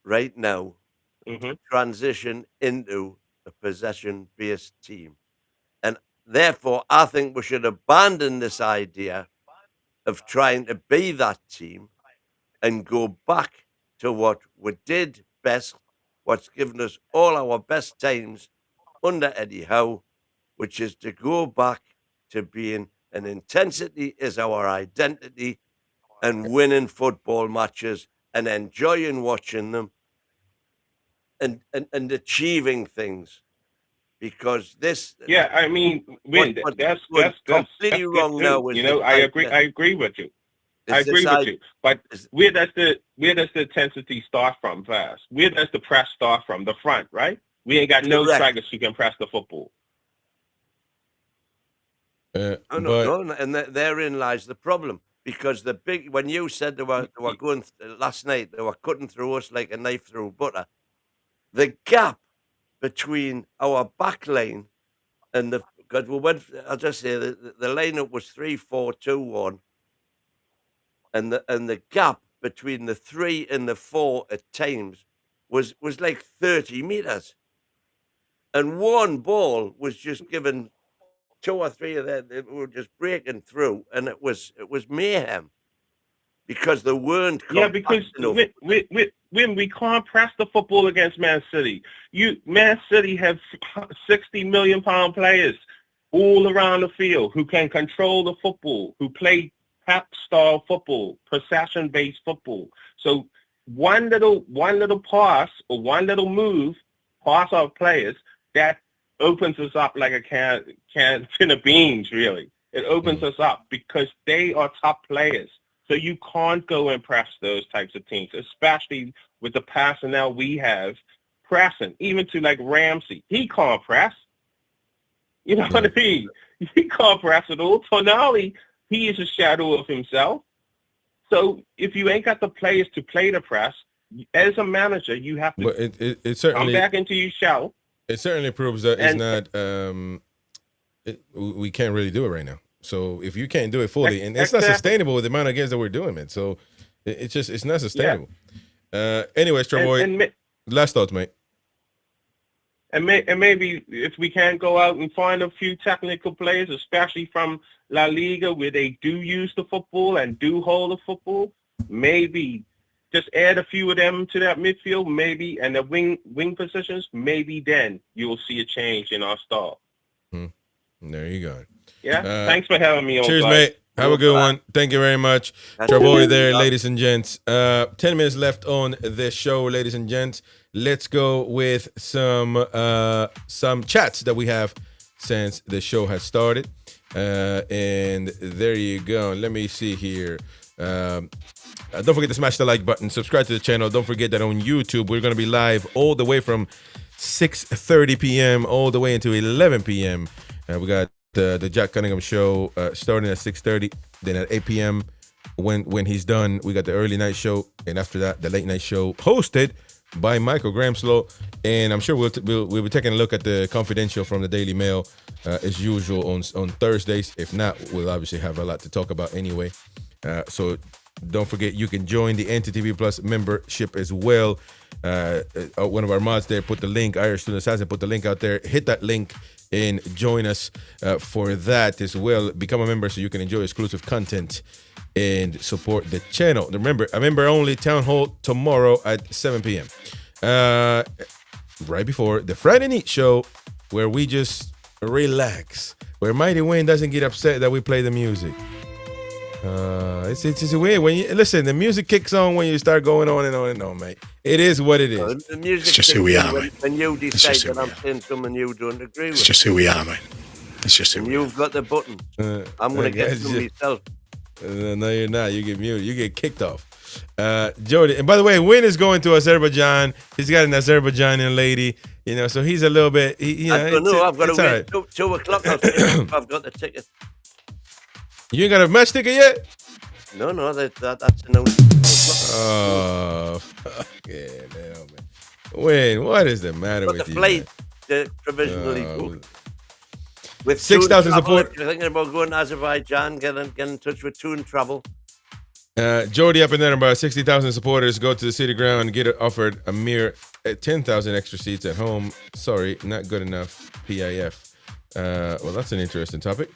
right now to transition into a possession-based team. And therefore, I think we should abandon this idea of trying to be that team and go back to what we did best, what's given us all our best times under Eddie Howe, which is to go back to being an intensity is our identity and winning football matches and enjoying watching them and achieving things. Because this, I mean, that's completely wrong now. You know, I agree with you. I agree with you. But where does the intensity start from first? Where does the press start from? The front, right? We ain't got no strikers who can press the football. And therein lies the problem. Because when you said they were going last night, they were cutting through us like a knife through butter. The gap between our back line and because I'll just say the lineup was 3-4-2-1, and the gap between the 3 and the 4 at times was like 30 meters, and one ball was just given 2 or 3 of them. They were just breaking through, and it was mayhem because they weren't. Because we can't press the football against Man City. Man City have 60 million pound players all around the field who can control the football, who play Pep style football, possession-based football. So one little pass or one little move, pass our players, that opens us up like a can of beans, really. It opens us up because they are top players. So you can't go and press those types of teams, especially with the personnel we have pressing. Even to like Ramsey, he can't press. You know what I mean? He can't press at all. Tonali, he is a shadow of himself. So if you ain't got the players to play the press, as a manager, you have to it certainly come back into your shell. It certainly proves that it's not. We can't really do it right now. So if you can't do it fully, and it's not sustainable with the amount of games that we're doing, man. So it's not sustainable. Anyways, Travoy, last thoughts, mate. And maybe if we can go out and find a few technical players, especially from La Liga, where they do use the football and do hold the football, maybe just add a few of them to that midfield, maybe, and the wing positions, maybe then you'll see a change in our style. There you go. Yeah, thanks for having me on. Cheers, mate. Have a good one. Thank you very much. Travoy there, ladies and gents. 10 minutes left on this show, ladies and gents. Let's go with some chats that we have since the show has started. And there you go. Let me see here. Don't forget to smash the like button. Subscribe to the channel. Don't forget that on YouTube, we're going to be live all the way from 6:30 p.m. all the way into 11 p.m. We got the Jack Cunningham show starting at 6:30. Then at 8 p.m. when he's done, we got the early night show. And after that, the late night show hosted by Michael Gramslow. And I'm sure we'll be taking a look at the confidential from the Daily Mail as usual on Thursdays. If not, we'll obviously have a lot to talk about anyway. So don't forget, you can join the NTTV Plus membership as well. One of our mods there put the link, Irish Student Assassin put the link out there. Hit that link and join us for that as well. Become a member so you can enjoy exclusive content and support the channel. Remember, a member-only town hall tomorrow at 7 p.m. Right before the Friday Night Show, where we just relax, where Mighty Wayne doesn't get upset that we play the music. It's weird when you listen. The music kicks on when you start going on and on and on, mate. It is what it is. The music it's just who we are, mate. When you decide that I'm saying something you don't agree with. It's just who we are, mate. It's just who we are. You've got the button. I'm going to get to myself. No, you're not. You get muted. You get kicked off. Jody, and by the way, Win is going to Azerbaijan. He's got an Azerbaijani lady, so he's a little bit. I don't know. I've got to wait till 2 o'clock. I've got the ticket. You ain't got a match ticket yet? No, that's announced. Oh, yeah, man. Win, what is the matter with the you? Flight, the provisionally booked. With 6,000 support. You're thinking about going to Azerbaijan, get in touch with Toon Travel. Jody up in there, about 60,000 supporters go to the city ground and get offered a mere 10,000 extra seats at home. Sorry, not good enough. PIF. Well, that's an interesting topic.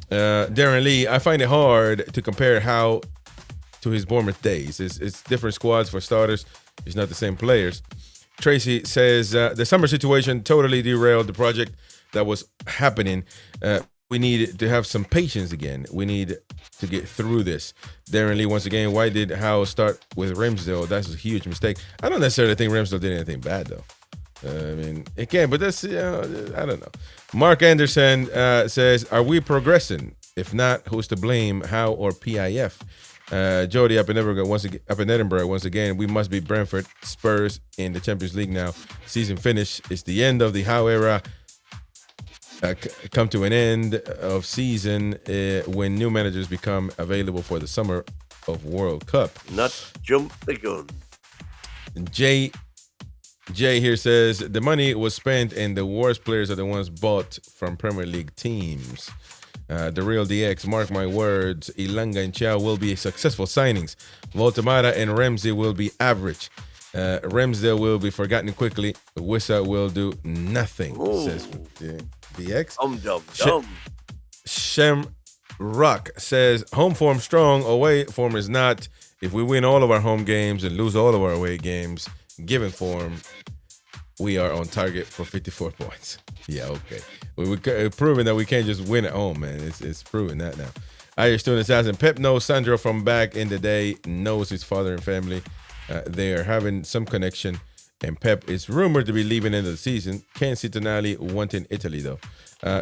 Darren Lee, I find it hard to compare Howe to his Bournemouth days. It's different squads for starters. It's not the same players. Tracy says the summer situation totally derailed the project that was happening. We need to have some patience again. We need to get through this. Darren Lee, once again, why did Howe start with Ramsdale? That's a huge mistake. I don't necessarily think Ramsdale did anything bad, though. I mean, it can, but that's, I don't know. Mark Anderson says, are we progressing? If not, who's to blame, Howe or PIF? Jody up in Edinburgh once again, we must beat Brentford, Spurs in the Champions League now. Season finish. It's the end of the Howe era. Come to an end of season when new managers become available for the summer of World Cup. Not jump the gun. Jay here says the money was spent and the worst players are the ones bought from Premier League teams. The real DX, mark my words, Ilanga and Chow will be successful signings. Voltemada and Ramsey will be average. Ramsdale will be forgotten quickly. Wissa will do nothing, says DX. Dumb. Shem Rock says home form strong, away form is not. If we win all of our home games and lose all of our away games, given form, we are on target for 54 points. Yeah, okay. We're proving that we can't just win at home, man. It's proving that now. Irish Student Assassin. Pep knows Sandro from back in the day, knows his father and family. They are having some connection, and Pep is rumored to be leaving end of the season. Can't see Tonali wanting Italy, though.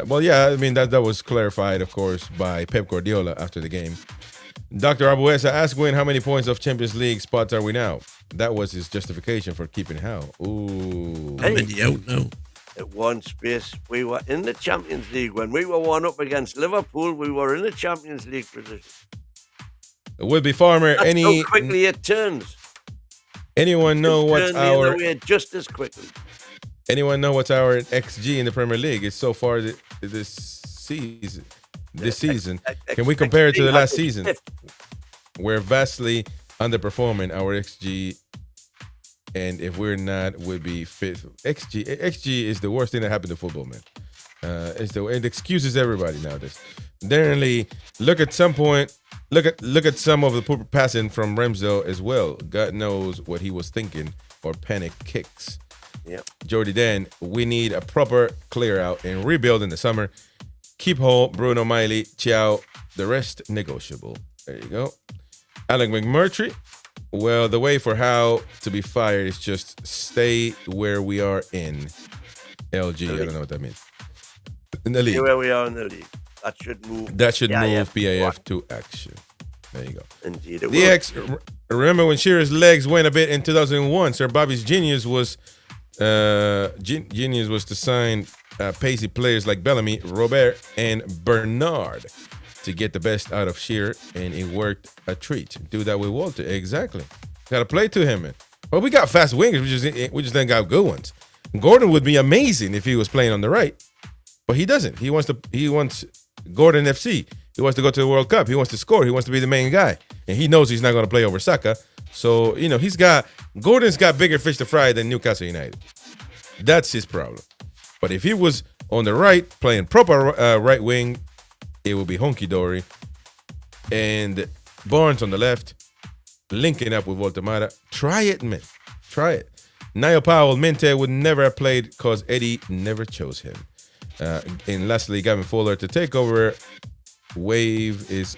Well, yeah, I mean, that was clarified, of course, by Pep Guardiola after the game. Dr. Abuesa asked Gwen how many points of Champions League spots are we now? That was his justification for keeping Howe. Ooh. I'm in the out now. At one space, we were in the Champions League. When we were one up against Liverpool, we were in the Champions League position. Would-be farmer, That's how quickly it turns. Anyone know what's our just as quickly? Anyone know what's our XG in the Premier League? It's so far this season. Can we compare it to the last season? We're vastly underperforming our XG, and if we're not, would be fifth. XG is the worst thing that happened to football, man. It excuses everybody nowadays. Darren Lee, look at some of the poor passing from Ramsdale as well. God knows what he was thinking, or panic kicks. Yep. Jordy Dan, we need a proper clear out and rebuild in the summer. Keep whole, Bruno Miley, Chow, the rest negotiable. There you go. Alec McMurtry, well, the way for Howe to be fired is just stay where we are in LG. I don't know what that means. In the league. Stay where we are in the league. That should move. PIF to action. There you go. Indeed, it DX, remember when Shearer's legs went a bit in 2001? Sir Bobby's genius was to sign pacey players like Bellamy, Robert, and Bernard to get the best out of Shearer, and it worked a treat. Do that with Walter. Exactly. Got to play to him, man. Well, we got fast wingers. We just ain't got good ones. Gordon would be amazing if he was playing on the right, but he doesn't. He wants Gordon FC. He wants to go to the World Cup. He wants to score. He wants to be the main guy, and he knows he's not going to play over Saka. So Gordon's got bigger fish to fry than Newcastle United. That's his problem. But if he was on the right, playing proper right wing, it would be honky-dory. And Barnes on the left, linking up with Voltemada. Try it, man. Try it. Niall Powell, Minte would never have played because Eddie never chose him. And lastly, Gavin Fuller, the takeover wave is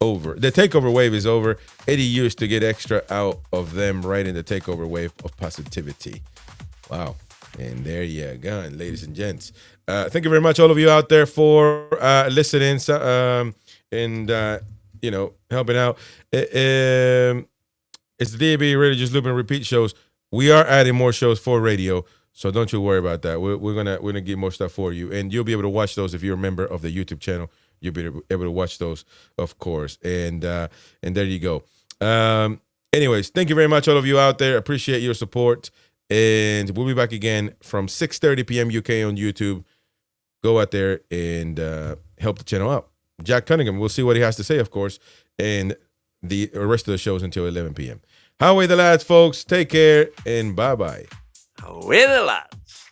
over. The takeover wave is over. Eddie used to get extra out of them right in the takeover wave of positivity. Wow. And there you go, ladies and gents. Thank you very much, all of you out there, for listening. And helping out. It's the DAB Radio Just Loop and Repeat shows. We are adding more shows for radio, so don't you worry about that. We're gonna get more stuff for you, and you'll be able to watch those if you're a member of the YouTube channel. You'll be able to watch those, of course. And there you go. Anyways, thank you very much, all of you out there. Appreciate your support, and we'll be back again from 6:30 p.m. UK on YouTube. Go out there and help the channel out. Jack Cunningham, we'll see what he has to say, of course, and the rest of the shows until 11 p.m. Away the lads, folks. Take care, and bye-bye. Away the lads.